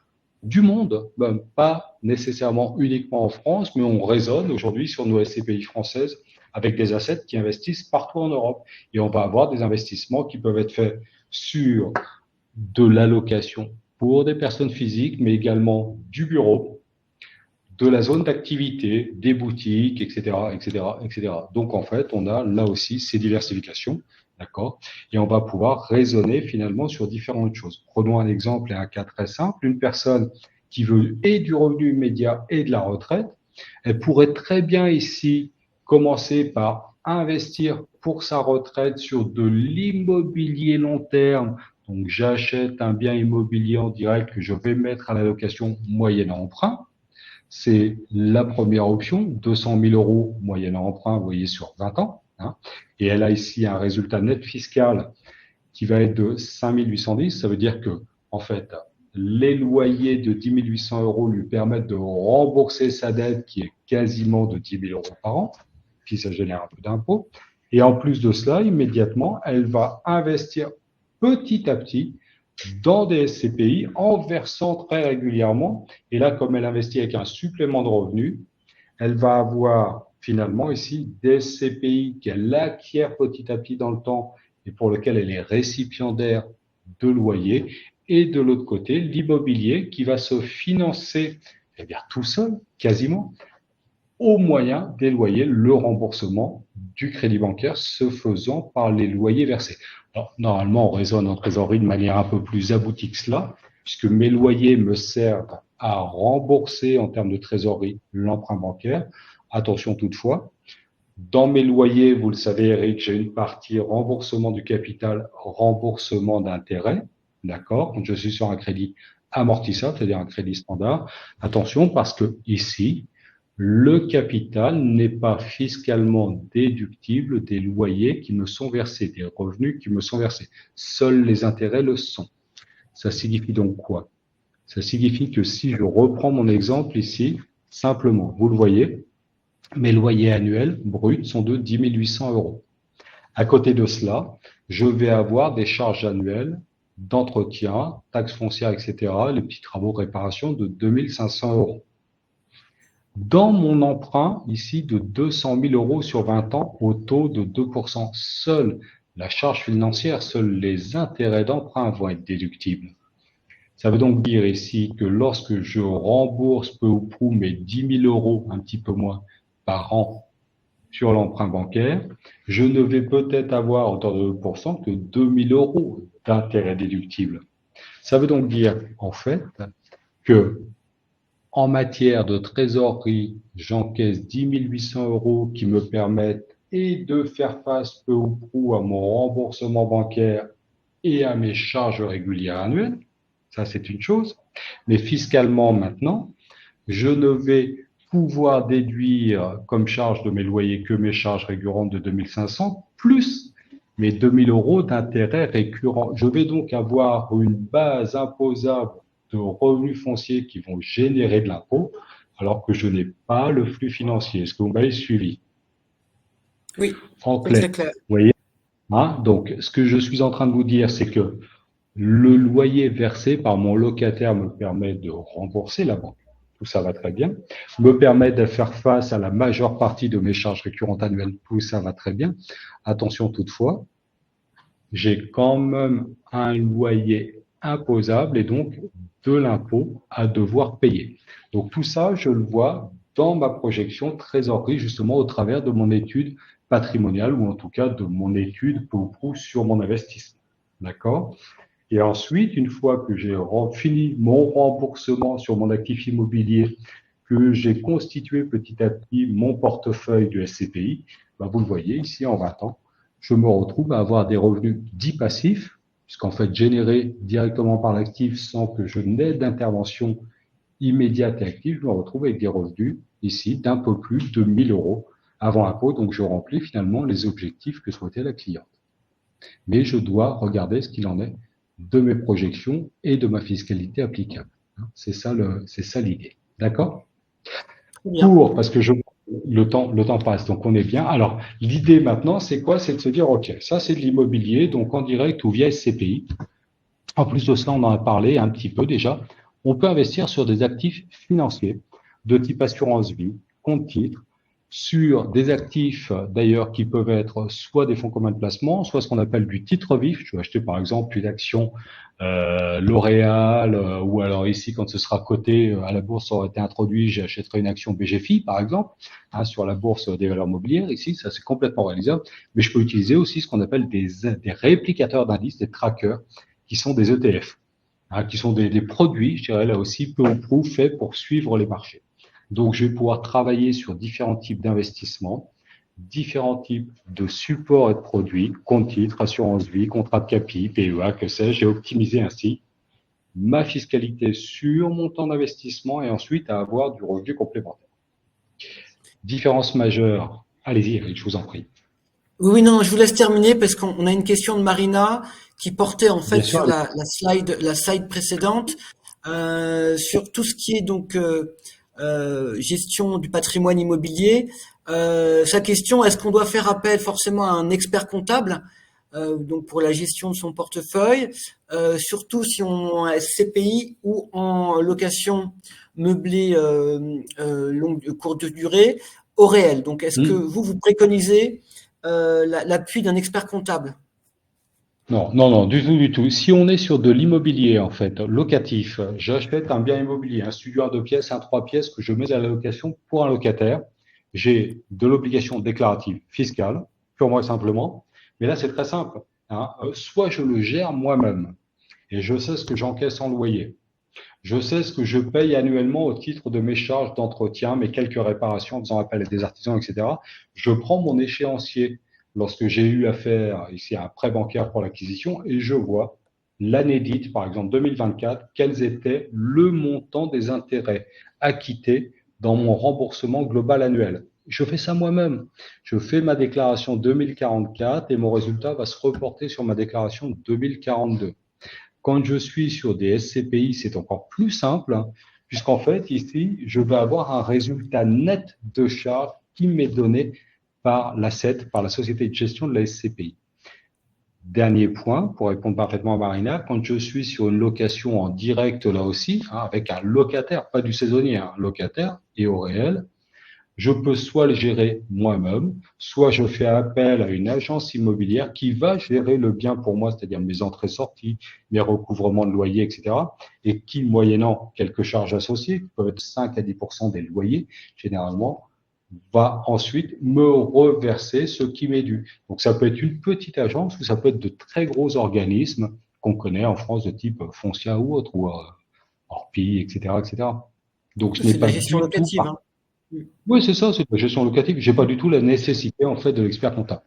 du monde, ben, pas nécessairement uniquement en France, mais on raisonne aujourd'hui sur nos SCPI françaises avec des assets qui investissent partout en Europe. Et on va avoir des investissements qui peuvent être faits sur de l'allocation pour des personnes physiques, mais également du bureau, de la zone d'activité, des boutiques, etc., etc., etc. Donc, en fait, on a là aussi ces diversifications, d'accord? Et on va pouvoir raisonner finalement sur différentes choses. Prenons un exemple et un cas très simple. Une personne qui veut et du revenu immédiat et de la retraite, elle pourrait très bien ici commencer par investir pour sa retraite sur de l'immobilier long terme. Donc, j'achète un bien immobilier en direct que je vais mettre à la location moyennant emprunt. C'est la première option, 200 000 euros moyennant emprunt, vous voyez, sur 20 ans. Hein, et elle a ici un résultat net fiscal qui va être de 5 810. Ça veut dire que, en fait, les loyers de 10 800 euros lui permettent de rembourser sa dette qui est quasiment de 10 000 euros par an, puis ça génère un peu d'impôts. Et en plus de cela, immédiatement, elle va investir petit à petit dans des SCPI en versant très régulièrement. Et là, comme elle investit avec un supplément de revenus, elle va avoir finalement ici des SCPI qu'elle acquiert petit à petit dans le temps et pour lequel elle est récipiendaire de loyer. Et de l'autre côté, l'immobilier qui va se financer eh bien, tout seul, quasiment, au moyen des loyers, le remboursement du crédit bancaire se faisant par les loyers versés. Alors, normalement, on raisonne en trésorerie de manière un peu plus aboutie que cela, puisque mes loyers me servent à rembourser en termes de trésorerie l'emprunt bancaire. Attention toutefois, dans mes loyers, vous le savez, Eric, j'ai une partie remboursement du capital, remboursement d'intérêt. D'accord? Quand je suis sur un crédit amortissable, c'est-à-dire un crédit standard. Attention, parce que ici, le capital n'est pas fiscalement déductible des loyers qui me sont versés, des revenus qui me sont versés. Seuls les intérêts le sont. Ça signifie donc quoi? Ça signifie que si je reprends mon exemple ici, simplement, vous le voyez, mes loyers annuels bruts sont de 10 800 euros. À côté de cela, je vais avoir des charges annuelles d'entretien, taxes foncières, etc., les petits travaux, réparations de 2 500 euros. Dans mon emprunt, ici, de 200 000 euros sur 20 ans, au taux de 2%, seule la charge financière, seuls les intérêts d'emprunt vont être déductibles. Ça veut donc dire ici que lorsque je rembourse peu ou prou mes 10 000 euros, un petit peu moins, par an sur l'emprunt bancaire, je ne vais peut-être avoir, à hauteur de 2%, que 2 000 euros d'intérêt déductible. Ça veut donc dire, en fait, que en matière de trésorerie, j'encaisse 10 800 euros qui me permettent et de faire face peu ou prou à mon remboursement bancaire et à mes charges régulières annuelles. Ça, c'est une chose. Mais fiscalement, maintenant, je ne vais pouvoir déduire comme charge de mes loyers que mes charges récurrentes de 2500 plus mes 2000 euros d'intérêt récurrent. Je vais donc avoir une base imposable de revenus fonciers qui vont générer de l'impôt alors que je n'ai pas le flux financier. Est-ce que vous m'avez suivi? Oui, En c'est clair, très clair. vous voyez, hein? Donc, ce que je suis en train de vous dire, c'est que le loyer versé par mon locataire me permet de rembourser la banque. Tout ça va très bien. Me permet de faire face à la majeure partie de mes charges récurrentes annuelles. Tout ça va très bien. Attention toutefois, j'ai quand même un loyer imposable et donc de l'impôt à devoir payer. Donc tout ça, je le vois dans ma projection trésorerie, justement au travers de mon étude patrimoniale ou en tout cas de mon étude peu ou prou sur mon investissement. D'accord? Et ensuite, une fois que j'ai fini mon remboursement sur mon actif immobilier, que j'ai constitué petit à petit mon portefeuille de SCPI, ben vous le voyez ici en 20 ans, je me retrouve à avoir des revenus dits passifs, puisqu'en fait générés directement par l'actif sans que je n'aie d'intervention immédiate et active, je me retrouve avec des revenus ici d'un peu plus de 1000 euros avant impôt, donc je remplis finalement les objectifs que souhaitait la cliente. Mais je dois regarder ce qu'il en est de mes projections et de ma fiscalité applicable. C'est ça l'idée. D'accord? Très bien. Parce que le temps passe, donc on est bien. Alors, l'idée maintenant, c'est quoi? C'est de se dire, OK, ça c'est de l'immobilier, donc en direct ou via SCPI. En plus de cela, on en a parlé un petit peu déjà. On peut investir sur des actifs financiers de type assurance vie, compte titre, sur des actifs d'ailleurs qui peuvent être soit des fonds communs de placement, soit ce qu'on appelle du titre vif. Je vais acheter par exemple une action L'Oréal ou alors ici quand ce sera coté à la bourse, ça aurait été introduit, j'achèterai une action BGFI par exemple sur la bourse des valeurs mobilières. Ici, ça c'est complètement réalisable. Mais je peux utiliser aussi ce qu'on appelle des réplicateurs d'indices, des trackers qui sont des ETF, qui sont des produits, je dirais là aussi, peu ou prou faits pour suivre les marchés. Donc, je vais pouvoir travailler sur différents types d'investissements, différents types de supports et de produits, compte titre, assurance vie, contrat de capi, PEA, que sais-je. J'ai optimisé ainsi ma fiscalité sur mon temps d'investissement et ensuite à avoir du revenu complémentaire. Différence majeure. Allez-y, Eric, je vous en prie. Oui, non, je vous laisse terminer parce qu'on a une question de Marina qui portait en Bien fait sûr, sur la slide précédente, sur tout ce qui est donc gestion du patrimoine immobilier. Sa question, est-ce qu'on doit faire appel forcément à un expert comptable donc pour la gestion de son portefeuille, surtout si on est SCPI ou en location meublée courte durée au réel. Donc, est-ce que vous préconisez l'appui d'un expert comptable? Non, non, non, du tout, du tout. Si on est sur de l'immobilier, en fait, locatif, j'achète un bien immobilier, un studio à 2 pièces, un 3 pièces que je mets à la location pour un locataire. J'ai de l'obligation déclarative fiscale, purement et simplement. Mais là, c'est très simple. Soit je le gère moi-même et je sais ce que j'encaisse en loyer. Je sais ce que je paye annuellement au titre de mes charges d'entretien, mes quelques réparations en faisant appel à des artisans, etc. Je prends mon échéancier lorsque j'ai eu affaire ici à un prêt bancaire pour l'acquisition et je vois l'année dite, par exemple 2024, quels étaient le montant des intérêts acquittés dans mon remboursement global annuel. Je fais ça moi-même. Je fais ma déclaration 2044 et mon résultat va se reporter sur ma déclaration 2042. Quand je suis sur des SCPI, c'est encore plus simple, puisqu'en fait, ici, je vais avoir un résultat net de charge qui m'est donné par l'ASSET, par la société de gestion de la SCPI. Dernier point, pour répondre parfaitement à Marina, quand je suis sur une location en direct, là aussi, avec un locataire, pas du saisonnier, un locataire et au réel, je peux soit le gérer moi-même, soit je fais appel à une agence immobilière qui va gérer le bien pour moi, c'est-à-dire mes entrées-sorties, mes recouvrements de loyers, etc. Et qui, moyennant quelques charges associées, qui peuvent être 5 à 10% des loyers, généralement, va ensuite me reverser ce qui m'est dû. Donc ça peut être une petite agence ou ça peut être de très gros organismes qu'on connaît en France de type Foncia ou autre, ou Orpi, etc., etc. Donc ce n'est C'est de la pas gestion du tout locative, hein. oui, c'est ça, c'est de la gestion locative. J'ai pas du tout la nécessité, en fait, de l'expert comptable.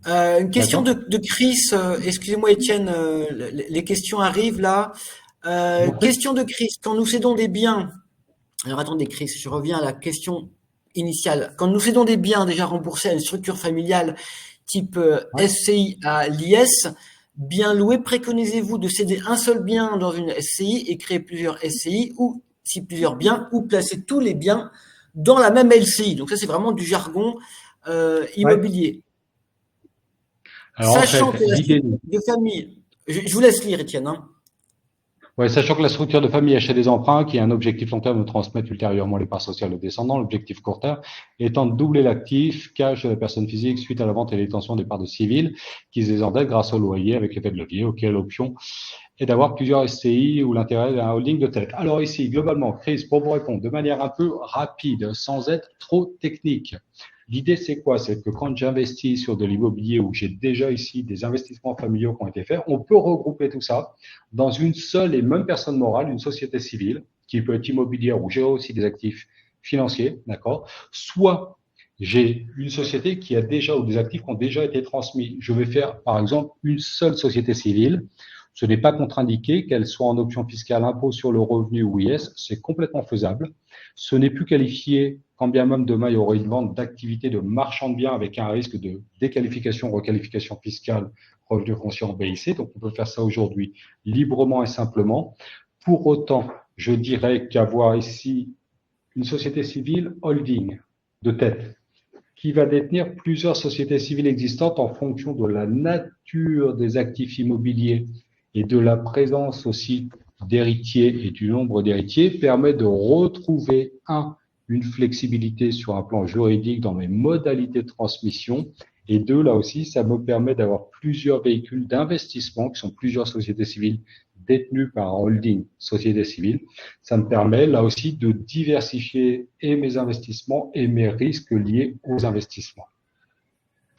Une question D'accord? de Chris. Excusez-moi, Étienne, les questions arrivent là. Je vous en prie. Question de Chris. Quand nous cédons des biens, alors attendez, Chris, je reviens à la question initiale. Quand nous cédons des biens déjà remboursés à une structure familiale type Ouais. SCI à l'IS, bien loué, préconisez-vous de céder un seul bien dans une SCI et créer plusieurs SCI ou si plusieurs biens ou placer tous les biens dans la même LCI. Donc ça, c'est vraiment du jargon Ouais. immobilier. Alors, en Sachant que fait, la l'idée, structure de famille, je vous laisse lire, Étienne, hein. ouais, sachant que la structure de famille achète des emprunts, qui a un objectif long terme de transmettre ultérieurement les parts sociales aux descendants, l'objectif court terme étant de doubler l'actif cash de la personne physique suite à la vente et détention des parts de civil qui se désendettent grâce au loyer avec l'effet de levier, auquel l'option est d'avoir plusieurs SCI ou l'intérêt d'un holding de tête. Alors ici, globalement, Chris, pour vous répondre de manière un peu rapide, sans être trop technique, l'idée c'est quoi? C'est que quand j'investis sur de l'immobilier ou que j'ai déjà ici des investissements familiaux qui ont été faits, on peut regrouper tout ça dans une seule et même personne morale, une société civile, qui peut être immobilière ou gérer aussi des actifs financiers, d'accord? Soit j'ai une société qui a déjà ou des actifs qui ont déjà été transmis. Je vais faire, par exemple, une seule société civile. Ce n'est pas contre-indiqué, qu'elle soit en option fiscale impôt sur le revenu ou IS, c'est complètement faisable. Ce n'est plus qualifié, quand bien même demain il y aurait une vente d'activité de marchand de biens avec un risque de déqualification, requalification fiscale, revenu foncier en BIC. Donc on peut faire ça aujourd'hui librement et simplement. Pour autant, je dirais qu'avoir ici une société civile holding de tête qui va détenir plusieurs sociétés civiles existantes en fonction de la nature des actifs immobiliers et de la présence aussi d'héritiers et du nombre d'héritiers permet de retrouver une flexibilité sur un plan juridique dans mes modalités de transmission et deux, là aussi, ça me permet d'avoir plusieurs véhicules d'investissement qui sont plusieurs sociétés civiles détenues par un holding société civile. Ça me permet là aussi de diversifier et mes investissements et mes risques liés aux investissements.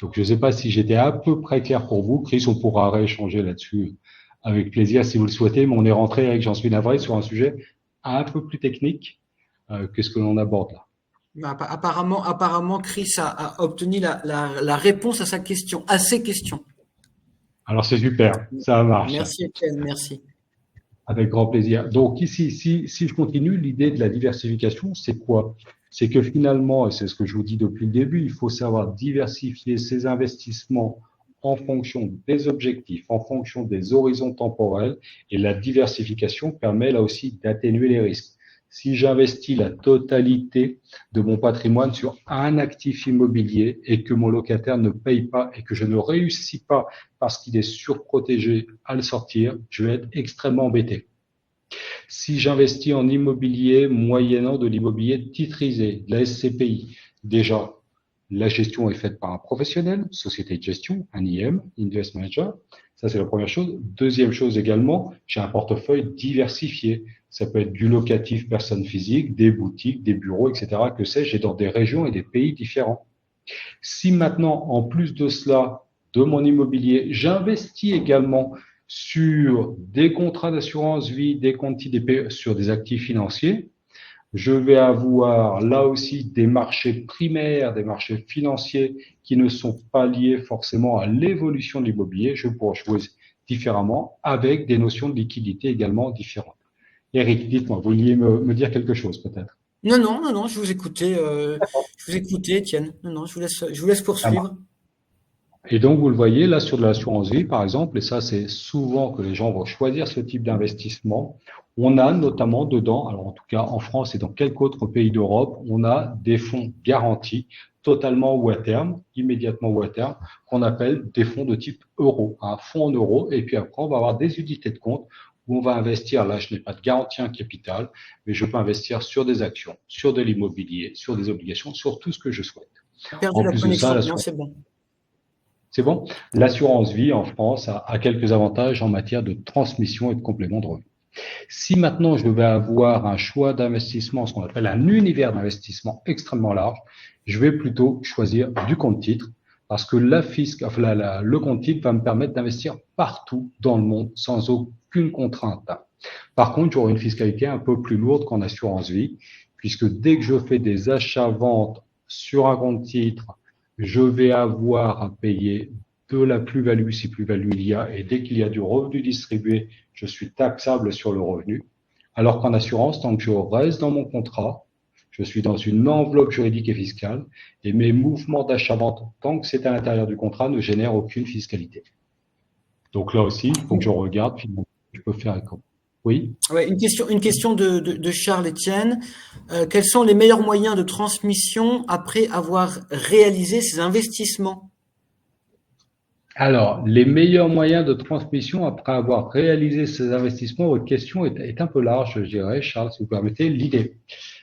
Donc, je ne sais pas si j'étais à peu près clair pour vous. Chris, on pourra rééchanger là-dessus avec plaisir si vous le souhaitez, mais on est rentré, avec j'en suis navré, sur un sujet un peu plus technique que ce que l'on aborde là. Apparemment, Chris a obtenu la réponse à sa question, à ses questions. Alors, c'est super, ça marche. Merci, Étienne, merci. Avec grand plaisir. Donc ici, si je continue, l'idée de la diversification, c'est quoi? C'est que finalement, et c'est ce que je vous dis depuis le début, il faut savoir diversifier ses investissements en fonction des objectifs, en fonction des horizons temporels, et la diversification permet là aussi d'atténuer les risques. Si j'investis la totalité de mon patrimoine sur un actif immobilier et que mon locataire ne paye pas et que je ne réussis pas parce qu'il est surprotégé à le sortir, je vais être extrêmement embêté. Si j'investis en immobilier moyennant de l'immobilier titrisé, de la SCPI, déjà, la gestion est faite par un professionnel, société de gestion, un IM, Invest Manager. Ça, c'est la première chose. Deuxième chose également, j'ai un portefeuille diversifié. Ça peut être du locatif personne physique, des boutiques, des bureaux, etc. Que sais-je, j'ai dans des régions et des pays différents. Si maintenant, en plus de cela, de mon immobilier, j'investis également sur des contrats d'assurance vie, des comptes IDP, sur des actifs financiers, je vais avoir là aussi des marchés primaires, des marchés financiers qui ne sont pas liés forcément à l'évolution de l'immobilier. Je pourrais jouer différemment avec des notions de liquidité également différentes. Eric, dites-moi, vous vouliez me dire quelque chose peut-être? Non, je vous écoutais, Étienne. Non, je vous laisse poursuivre. Et donc, vous le voyez, là, sur de l'assurance vie, par exemple, et ça, c'est souvent que les gens vont choisir ce type d'investissement. On a notamment dedans, alors en tout cas en France et dans quelques autres pays d'Europe, on a des fonds garantis totalement ou à terme, immédiatement ou à terme, qu'on appelle des fonds de type euro, un fonds en euros. Et puis après, on va avoir des unités de compte où on va investir. Là, je n'ai pas de garantie en capital, mais je peux investir sur des actions, sur de l'immobilier, sur des obligations, sur tout ce que je souhaite. On a perdu En la plus de ça, connexion. Non, c'est bon. c'est bon. L'assurance vie en France a quelques avantages en matière de transmission et de complément de revenus. Si maintenant je vais avoir un choix d'investissement, ce qu'on appelle un univers d'investissement extrêmement large, je vais plutôt choisir du compte titre parce que le compte titre va me permettre d'investir partout dans le monde sans aucune contrainte. Par contre, j'aurai une fiscalité un peu plus lourde qu'en assurance vie, puisque dès que je fais des achats-ventes sur un compte titre, je vais avoir à payer de la plus-value si plus-value il y a, et dès qu'il y a du revenu distribué, je suis taxable sur le revenu. Alors qu'en assurance, tant que je reste dans mon contrat, je suis dans une enveloppe juridique et fiscale, et mes mouvements d'achat-vente, tant que c'est à l'intérieur du contrat, ne génèrent aucune fiscalité. Donc là aussi, il faut que je regarde, finalement, je peux faire comme. Oui. Ouais, une question de Charles Etienne. Quels sont les meilleurs moyens de transmission après avoir réalisé ces investissements? Alors, les meilleurs moyens de transmission après avoir réalisé ces investissements, votre question est un peu large, je dirais, Charles, si vous permettez l'idée.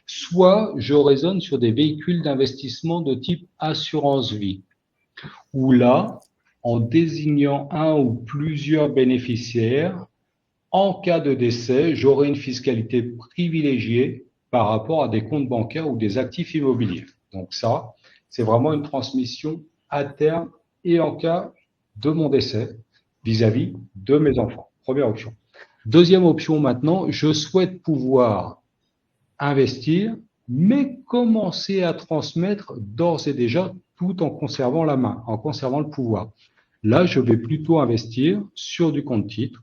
Soit je raisonne sur des véhicules d'investissement de type assurance vie, où là, en désignant un ou plusieurs bénéficiaires, en cas de décès, j'aurai une fiscalité privilégiée par rapport à des comptes bancaires ou des actifs immobiliers. Donc ça, c'est vraiment une transmission à terme et en cas de mon décès vis-à-vis de mes enfants. Première option. Deuxième option maintenant, je souhaite pouvoir investir, mais commencer à transmettre d'ores et déjà tout en conservant la main, en conservant le pouvoir. Là, je vais plutôt investir sur du compte titre,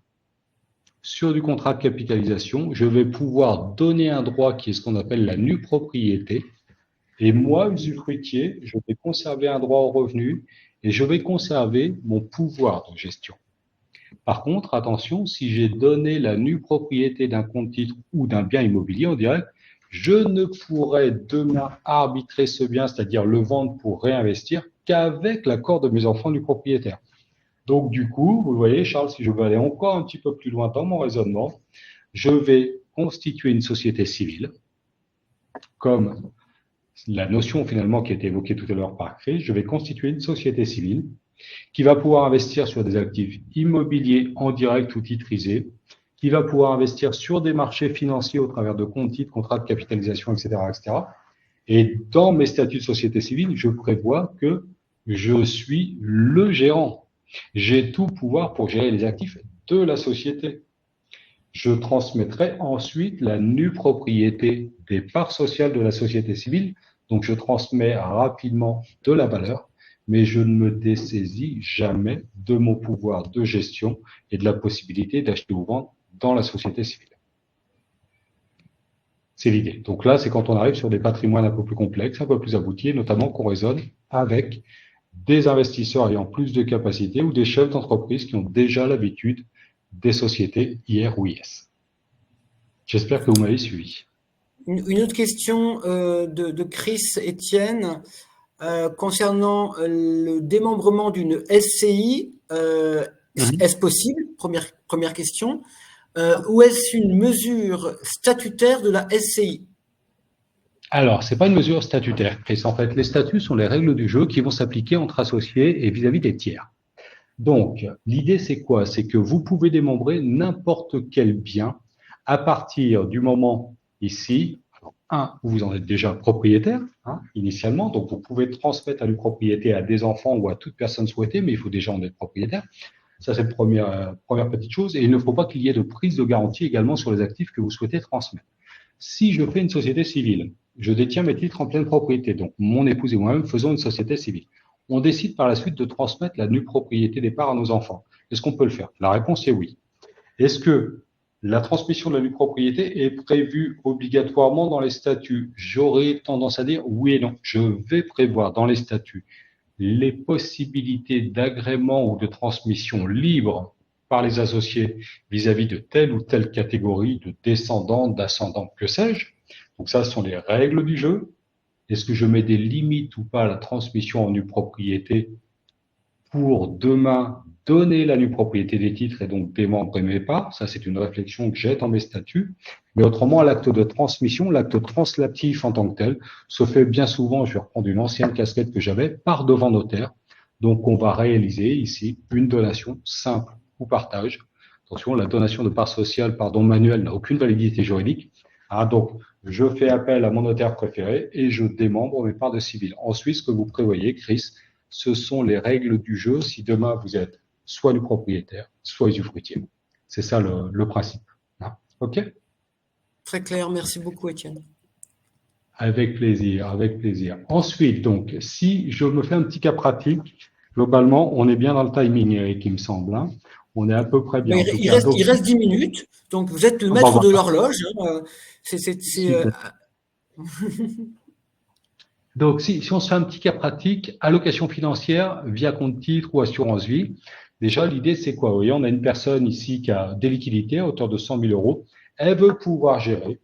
sur du contrat de capitalisation. Je vais pouvoir donner un droit qui est ce qu'on appelle la nue propriété. Et moi, usufruitier, je vais conserver un droit au revenu et je vais conserver mon pouvoir de gestion. Par contre, attention, si j'ai donné la nue propriété d'un compte titre ou d'un bien immobilier, on dirait, je ne pourrai demain arbitrer ce bien, c'est-à-dire le vendre pour réinvestir, qu'avec l'accord de mes enfants du propriétaire. Donc, du coup, vous voyez, Charles, si je veux aller encore un petit peu plus loin dans mon raisonnement, je vais constituer une société civile, comme la notion finalement qui a été évoquée tout à l'heure par Chris, je vais constituer une société civile qui va pouvoir investir sur des actifs immobiliers en direct ou titrisés, qui va pouvoir investir sur des marchés financiers au travers de comptes titres, contrats de capitalisation, etc., etc. Et dans mes statuts de société civile, je prévois que je suis le gérant. J'ai tout pouvoir pour gérer les actifs de la société. Je transmettrai ensuite la nue propriété des parts sociales de la société civile. Donc, je transmets rapidement de la valeur, mais je ne me dessaisis jamais de mon pouvoir de gestion et de la possibilité d'acheter ou vendre dans la société civile. C'est l'idée. Donc là, c'est quand on arrive sur des patrimoines un peu plus complexes, un peu plus aboutis, et notamment qu'on raisonne avec des investisseurs ayant plus de capacités ou des chefs d'entreprise qui ont déjà l'habitude des sociétés IR ou IS. J'espère que vous m'avez suivi. Une autre question de Chris Etienne concernant le démembrement d'une SCI. Est-ce possible? Première question. Ou est-ce une mesure statutaire de la SCI? Alors, c'est pas une mesure statutaire, Chris. En fait, les statuts sont les règles du jeu qui vont s'appliquer entre associés et vis-à-vis des tiers. Donc, l'idée, c'est quoi? C'est que vous pouvez démembrer n'importe quel bien à partir du moment ici, où vous en êtes déjà propriétaire, initialement, donc vous pouvez transmettre à la propriété à des enfants ou à toute personne souhaitée, mais il faut déjà en être propriétaire. Ça, c'est la première petite chose. Et il ne faut pas qu'il y ait de prise de garantie également sur les actifs que vous souhaitez transmettre. Si je fais une société civile, je détiens mes titres en pleine propriété, donc mon épouse et moi-même faisons une société civile. On décide par la suite de transmettre la nue propriété des parts à nos enfants. Est-ce qu'on peut le faire? La réponse est oui. Est-ce que la transmission de la nue propriété est prévue obligatoirement dans les statuts? J'aurais tendance à dire oui et non. Je vais prévoir dans les statuts les possibilités d'agrément ou de transmission libre par les associés vis-à-vis de telle ou telle catégorie de descendants, d'ascendants, que sais-je. Donc ça, ce sont les règles du jeu. Est-ce que je mets des limites ou pas à la transmission en nue propriété pour demain donner la nue propriété des titres et donc démembrer mes parts. Ça, c'est une réflexion que j'ai dans mes statuts. Mais autrement, l'acte de transmission, l'acte translatif en tant que tel, se fait bien souvent, je vais reprendre une ancienne casquette que j'avais, par devant notaire. Donc, on va réaliser ici une donation simple ou partage. Attention, la donation de parts sociales par don manuel n'a aucune validité juridique. Donc, je fais appel à mon notaire préféré et je démembre mes parts de civil. Ensuite, ce que vous prévoyez, Chris, ce sont les règles du jeu si demain vous êtes soit le propriétaire, soit usufruitier. C'est ça le principe. OK? Très clair, merci beaucoup, Étienne. Avec plaisir, avec plaisir. Ensuite, donc, si je me fais un petit cas pratique, globalement, on est bien dans le timing, Eric, il me semble. On est à peu près bien. Il reste 10 minutes, donc vous êtes le maître de l'horloge. Donc, si on se fait un petit cas pratique, allocation financière via compte titre ou assurance vie, déjà, l'idée, c'est quoi? Vous voyez, on a une personne ici qui a des liquidités à hauteur de 100 000 euros. Elle veut pouvoir gérer,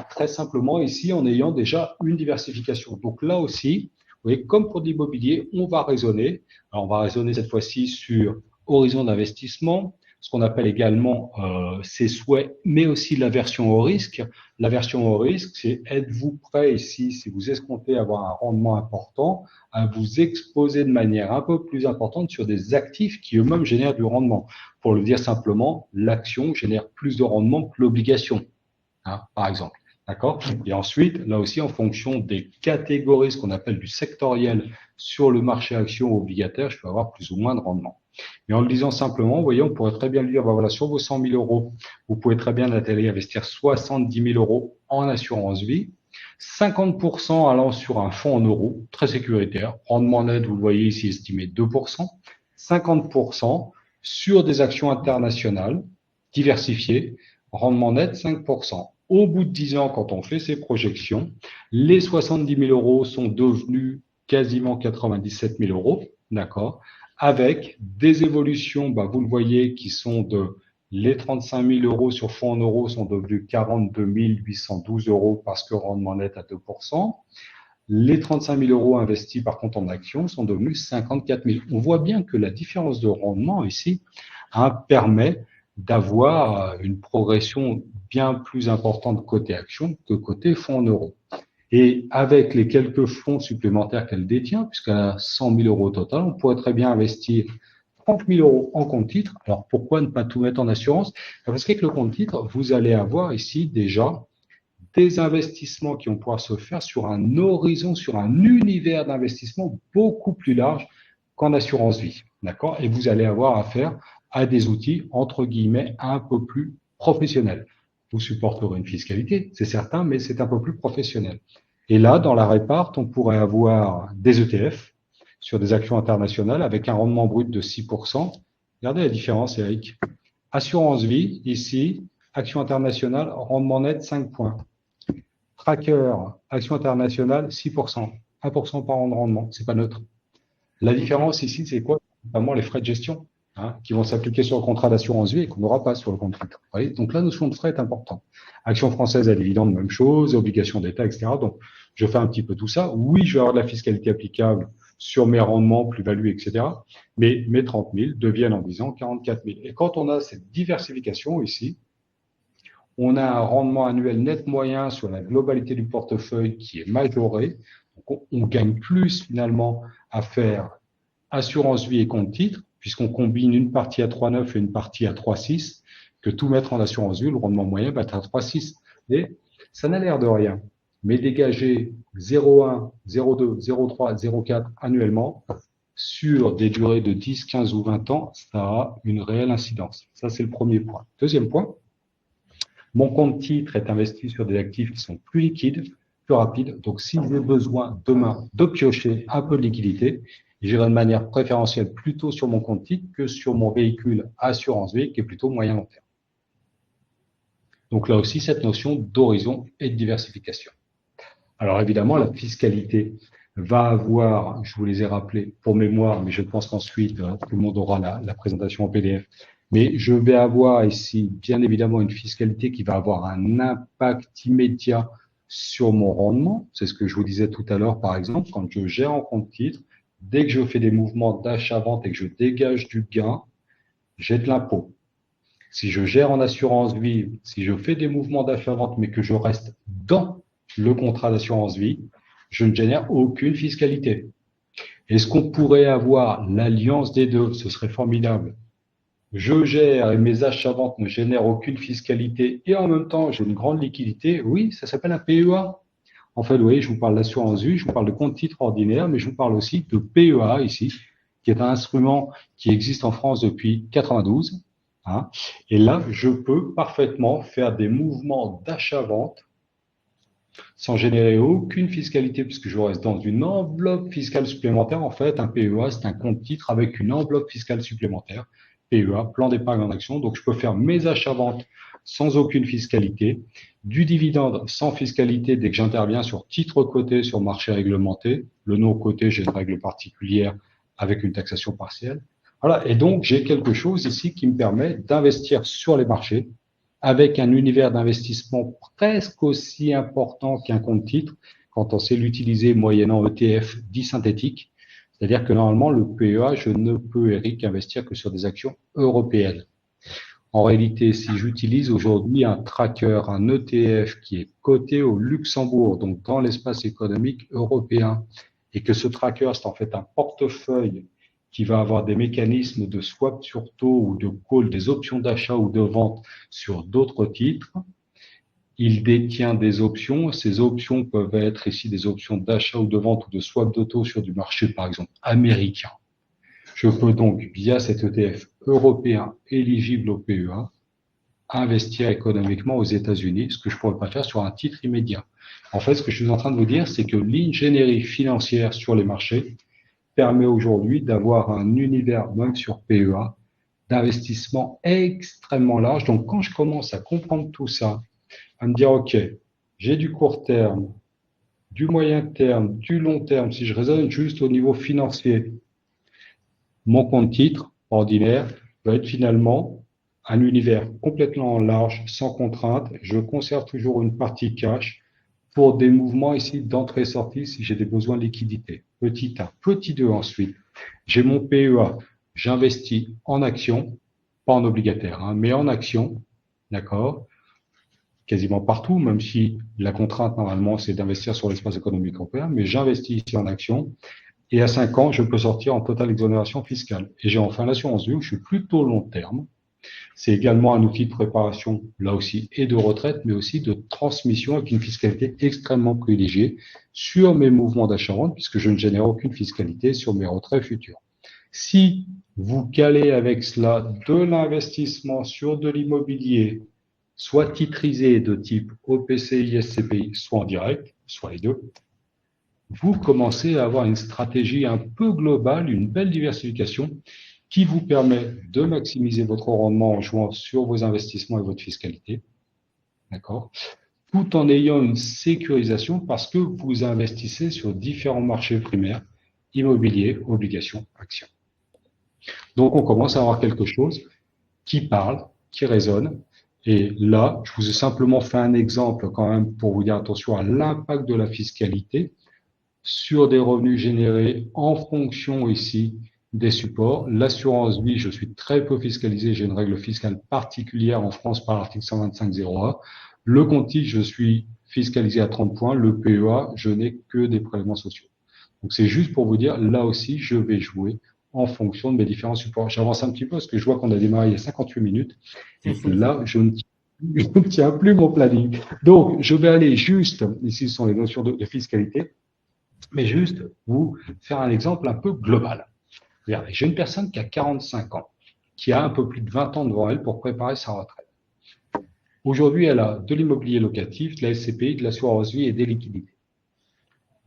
très simplement, ici, en ayant déjà une diversification. Donc là aussi, vous voyez, comme pour l'immobilier, on va raisonner. Alors, on va raisonner cette fois-ci sur horizon d'investissement, ce qu'on appelle également ses souhaits, mais aussi l'aversion au risque. L'aversion au risque, c'est êtes-vous prêt ici, si vous escomptez avoir un rendement important, à vous exposer de manière un peu plus importante sur des actifs qui eux-mêmes génèrent du rendement. Pour le dire simplement, l'action génère plus de rendement que l'obligation, par exemple. D'accord? Et ensuite, là aussi, en fonction des catégories, ce qu'on appelle du sectoriel sur le marché action obligataire, je peux avoir plus ou moins de rendement. Mais en le disant simplement, vous voyez, on pourrait très bien le dire, voilà, sur vos 100 000 euros, vous pouvez très bien investir 70 000 euros en assurance vie, 50% allant sur un fonds en euros, très sécuritaire, rendement net, vous le voyez ici, estimé 2%, 50% sur des actions internationales, diversifiées, rendement net 5%. Au bout de 10 ans, quand on fait ces projections, les 70 000 euros sont devenus quasiment 97 000 euros, d'accord, avec des évolutions, vous le voyez, qui sont de les 35 000 euros sur fonds en euros sont devenus 42 812 euros parce que rendement net à 2%. Les 35 000 euros investis par contre en actions sont devenus 54 000. On voit bien que la différence de rendement ici permet d'avoir une progression bien plus importante côté action que côté fonds en euros. Et avec les quelques fonds supplémentaires qu'elle détient, puisqu'elle a 100 000 euros au total, on pourrait très bien investir 30 000 euros en compte titre. Alors, pourquoi ne pas tout mettre en assurance? Parce qu'avec le compte titre, vous allez avoir ici déjà des investissements qui vont pouvoir se faire sur un horizon, sur un univers d'investissement beaucoup plus large qu'en assurance vie. D'accord? Et vous allez avoir affaire à des outils, entre guillemets, un peu plus professionnels. Vous supporterez une fiscalité, c'est certain, mais c'est un peu plus professionnel. Et là, dans la réparte, on pourrait avoir des ETF sur des actions internationales avec un rendement brut de 6%. Regardez la différence, Eric. Assurance vie, ici, action internationale, rendement net 5 points. Tracker, action internationale, 6%. 1% par an de rendement, c'est pas neutre. La différence ici, c'est quoi? Notamment les frais de gestion qui vont s'appliquer sur le contrat d'assurance vie et qu'on n'aura pas sur le compte titre. Donc la notion de frais est importante. Action française à dividende, même chose, obligations d'État, etc. Donc je fais un petit peu tout ça. Oui, je vais avoir de la fiscalité applicable sur mes rendements, plus-value, etc. Mais mes 30 000 deviennent en 10 ans 44 000. Et quand on a cette diversification ici, on a un rendement annuel net moyen sur la globalité du portefeuille qui est majoré. Donc on gagne plus finalement à faire assurance vie et compte titre, puisqu'on combine une partie à 3,9 et une partie à 3,6, que tout mettre en assurance vie, le rendement moyen va être à 3,6. Et ça n'a l'air de rien. Mais dégager 0,1, 0,2, 0,3, 0,4 annuellement sur des durées de 10, 15 ou 20 ans, ça a une réelle incidence. Ça, c'est le premier point. Deuxième point, mon compte titre est investi sur des actifs qui sont plus liquides, plus rapides. Donc, si j'ai besoin demain de piocher un peu de liquidité, j'irai de manière préférentielle plutôt sur mon compte titre que sur mon véhicule assurance vie qui est plutôt moyen long terme. Donc là aussi, cette notion d'horizon et de diversification. Alors évidemment, la fiscalité va avoir, je vous les ai rappelés pour mémoire, mais je pense qu'ensuite, tout le monde aura la présentation en PDF. Mais je vais avoir ici, bien évidemment, une fiscalité qui va avoir un impact immédiat sur mon rendement. C'est ce que je vous disais tout à l'heure, par exemple, quand je gère en compte titre, dès que je fais des mouvements d'achat-vente et que je dégage du gain, j'ai de l'impôt. Si je gère en assurance vie, si je fais des mouvements d'achat-vente, mais que je reste dans le contrat d'assurance vie, je ne génère aucune fiscalité. Est-ce qu'on pourrait avoir l'alliance des deux? Ce serait formidable. Je gère et mes achats-ventes ne génèrent aucune fiscalité et en même temps, j'ai une grande liquidité. Oui, ça s'appelle un PEA. En fait, vous voyez, je vous parle d'assurance vie, je vous parle de compte titre ordinaire, mais je vous parle aussi de PEA ici, qui est un instrument qui existe en France depuis 92. Hein. Et là, je peux parfaitement faire des mouvements d'achat-vente sans générer aucune fiscalité, puisque je reste dans une enveloppe fiscale supplémentaire. En fait, un PEA, c'est un compte titre avec une enveloppe fiscale supplémentaire. PEA, plan d'épargne en action. Donc, je peux faire mes achats-ventes sans aucune fiscalité, du dividende sans fiscalité dès que j'interviens sur titre coté sur marché réglementé. Le non coté, j'ai une règle particulière avec une taxation partielle. Voilà. Et donc, j'ai quelque chose ici qui me permet d'investir sur les marchés avec un univers d'investissement presque aussi important qu'un compte titre quand on sait l'utiliser moyennant ETF dit synthétique. C'est-à-dire que normalement, le PEA, je ne peux, Eric, investir que sur des actions européennes. En réalité, si j'utilise aujourd'hui un tracker, un ETF qui est coté au Luxembourg, donc dans l'espace économique européen, et que ce tracker, c'est en fait un portefeuille qui va avoir des mécanismes de swap sur taux ou de call, des options d'achat ou de vente sur d'autres titres, il détient des options. Ces options peuvent être ici des options d'achat ou de vente ou de swap de taux sur du marché, par exemple, américain. Je peux donc, via cet ETF européen éligible au PEA, investir économiquement aux États-Unis, ce que je ne pourrais pas faire sur un titre immédiat. En fait, ce que je suis en train de vous dire, c'est que l'ingénierie financière sur les marchés permet aujourd'hui d'avoir un univers, même sur PEA, d'investissement extrêmement large. Donc, quand je commence à comprendre tout ça, à me dire, OK, j'ai du court terme, du moyen terme, du long terme, si je raisonne juste au niveau financier, mon compte titre ordinaire va être finalement un univers complètement large, sans contrainte. Je conserve toujours une partie cash pour des mouvements ici d'entrée-sortie si j'ai des besoins de liquidité. Petit 1. Petit 2 ensuite, j'ai mon PEA. J'investis en actions, pas en obligataire, hein, mais en actions, d'accord, quasiment partout, même si la contrainte normalement c'est d'investir sur l'espace économique européen, mais j'investis ici en actions. Et à 5 ans, je peux sortir en totale exonération fiscale. Et j'ai enfin l'assurance vie où je suis plutôt long terme. C'est également un outil de préparation, là aussi, et de retraite, mais aussi de transmission avec une fiscalité extrêmement privilégiée sur mes mouvements d'achat-vente, puisque je ne génère aucune fiscalité sur mes retraits futurs. Si vous calez avec cela de l'investissement sur de l'immobilier, soit titrisé de type OPCI, SCPI, soit en direct, soit les deux, vous commencez à avoir une stratégie un peu globale, une belle diversification qui vous permet de maximiser votre rendement en jouant sur vos investissements et votre fiscalité, d'accord, tout en ayant une sécurisation parce que vous investissez sur différents marchés primaires, immobilier, obligations, actions. Donc, on commence à avoir quelque chose qui parle, qui résonne. Et là, je vous ai simplement fait un exemple quand même pour vous dire attention à l'impact de la fiscalité sur des revenus générés en fonction ici des supports. L'assurance vie, je suis très peu fiscalisé, j'ai une règle fiscale particulière en France par l'article 125.0A. Le compte titre, je suis fiscalisé à 30 points. Le PEA, je n'ai que des prélèvements sociaux. Donc c'est juste pour vous dire, là aussi, je vais jouer en fonction de mes différents supports. J'avance un petit peu parce que je vois qu'on a démarré il y a 58 minutes et que là, je ne tiens plus mon planning. Donc, je vais aller juste, ici ce sont les notions de fiscalité, mais juste vous faire un exemple un peu global. Regardez, j'ai une personne qui a 45 ans, qui a un peu plus de 20 ans devant elle pour préparer sa retraite. Aujourd'hui, elle a de l'immobilier locatif, de la SCPI, de l'assurance vie et des liquidités.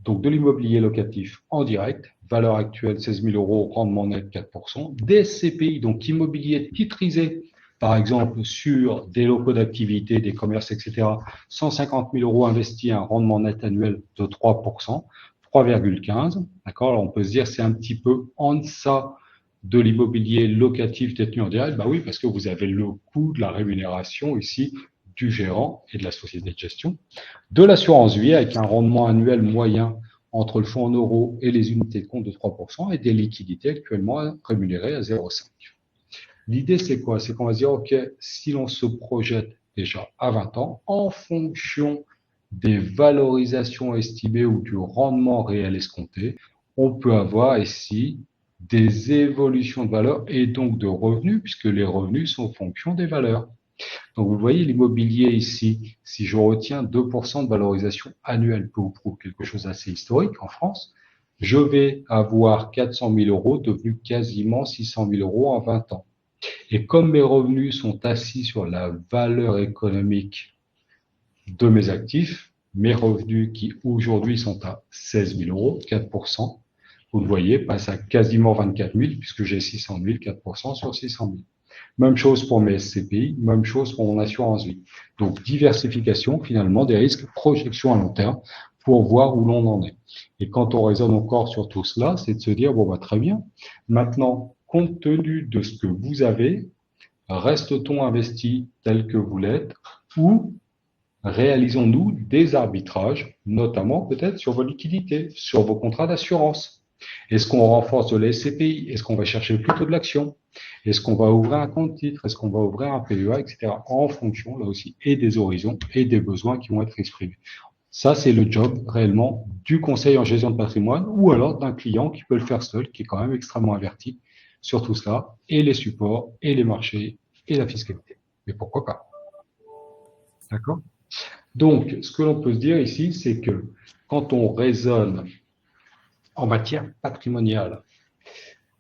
Donc, de l'immobilier locatif en direct, valeur actuelle 16 000 €, rendement net 4%. Des SCPI, donc immobilier titrisé, par exemple sur des locaux d'activité, des commerces, etc. 150 000 € investis, un rendement net annuel de 3%. 3,15, d'accord. Alors on peut se dire c'est un petit peu en deçà de l'immobilier locatif détenu en direct. Bah oui, parce que vous avez le coût de la rémunération ici du gérant et de la société de gestion, de l'assurance vie avec un rendement annuel moyen entre le fonds en euros et les unités de compte de 3% et des liquidités actuellement rémunérées à 0,5. L'idée, c'est quoi? C'est qu'on va se dire, OK, si l'on se projette déjà à 20 ans, en fonction des valorisations estimées ou du rendement réel escompté, on peut avoir ici des évolutions de valeur et donc de revenus, puisque les revenus sont en fonction des valeurs. Donc, vous voyez l'immobilier ici, si je retiens 2% de valorisation annuelle, pour vous prouver quelque chose d'assez historique en France, je vais avoir 400 000 euros devenus quasiment 600 000 euros en 20 ans. Et comme mes revenus sont assis sur la valeur économique de mes actifs, mes revenus qui aujourd'hui sont à 16 000 euros, 4%, vous le voyez, passent à quasiment 24 000 puisque j'ai 600 000, 4% sur 600 000. Même chose pour mes SCPI, même chose pour mon assurance vie. Donc, diversification finalement des risques, projection à long terme pour voir où l'on en est. Et quand on raisonne encore sur tout cela, c'est de se dire, bon, bah, très bien. Maintenant, compte tenu de ce que vous avez, reste-t-on investi tel que vous l'êtes ou réalisons-nous des arbitrages, notamment peut-être sur vos liquidités, sur vos contrats d'assurance? Est-ce qu'on renforce de la SCPI? Est-ce qu'on va chercher plutôt de l'action? Est-ce qu'on va ouvrir un compte titre? Est-ce qu'on va ouvrir un PEA, etc. En fonction, là aussi, et des horizons et des besoins qui vont être exprimés. Ça, c'est le job réellement du conseil en gestion de patrimoine ou alors d'un client qui peut le faire seul, qui est quand même extrêmement averti sur tout cela, et les supports, et les marchés, et la fiscalité. Mais pourquoi pas? D'accord? Donc, ce que l'on peut se dire ici, c'est que quand on raisonne en matière patrimoniale,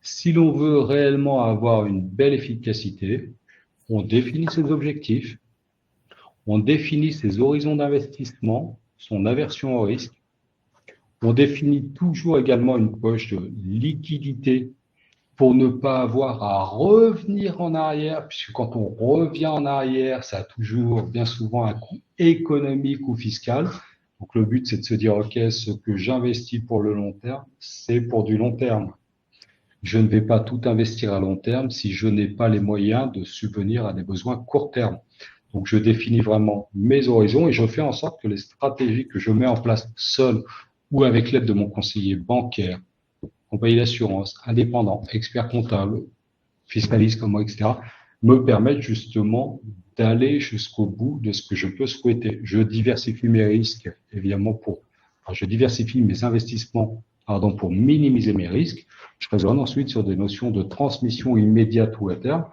si l'on veut réellement avoir une belle efficacité, on définit ses objectifs, on définit ses horizons d'investissement, son aversion au risque, on définit toujours également une poche de liquidité pour ne pas avoir à revenir en arrière, puisque quand on revient en arrière, ça a toujours, bien souvent, un coût économique ou fiscal. Donc le but, c'est de se dire, OK, ce que j'investis pour le long terme, c'est pour du long terme. Je ne vais pas tout investir à long terme si je n'ai pas les moyens de subvenir à des besoins court terme. Donc je définis vraiment mes horizons et je fais en sorte que les stratégies que je mets en place seul ou avec l'aide de mon conseiller bancaire, compagnie d'assurance, indépendant, expert comptable, fiscaliste comme moi, etc., me permettent justement d'aller jusqu'au bout de ce que je peux souhaiter. Je diversifie mes risques, évidemment, je diversifie mes investissements, pour minimiser mes risques. Je raisonne ensuite sur des notions de transmission immédiate ou à terme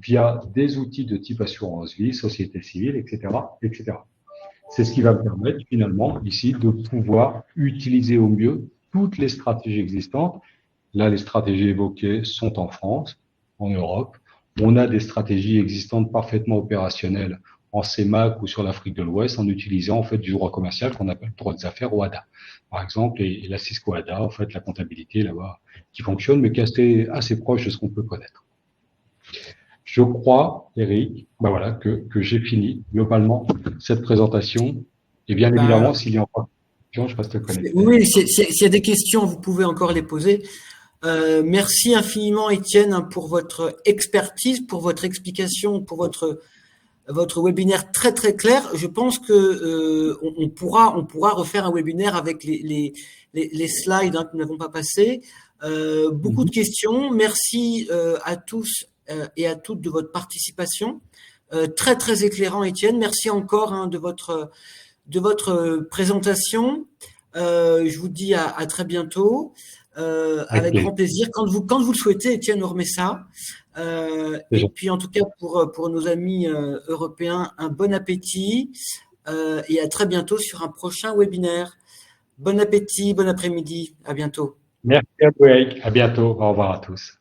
via des outils de type assurance vie, société civile, etc., etc. C'est ce qui va me permettre finalement ici de pouvoir utiliser au mieux toutes les stratégies existantes. Là, les stratégies évoquées sont en France, en Europe. On a des stratégies existantes parfaitement opérationnelles en CEMAC ou sur l'Afrique de l'Ouest en utilisant en fait du droit commercial qu'on appelle droit des affaires ou ADA, par exemple, et la Cisco ADA, en fait, la comptabilité là-bas qui fonctionne, mais qui est assez proche de ce qu'on peut connaître. Je crois, Eric, voilà, que j'ai fini globalement cette présentation. Et bien évidemment, s'il y a encore des questions, je reste connecté. Oui, s'il y a des questions, vous pouvez encore les poser. Merci infiniment, Étienne, pour votre expertise, pour votre explication, pour votre webinaire très très clair. Je pense que on pourra refaire un webinaire avec les slides que nous n'avons pas passés. Beaucoup de questions. Merci à tous et à toutes de votre participation. Très très éclairant, Étienne. Merci encore de votre présentation. Je vous dis à très bientôt. Avec grand plaisir. Quand vous le souhaitez, Étienne, on remet ça. Et puis, en tout cas, pour nos amis européens, un bon appétit et à très bientôt sur un prochain webinaire. Bon appétit, bon après-midi. À bientôt. Merci à vous, Eric. À bientôt. Au revoir à tous.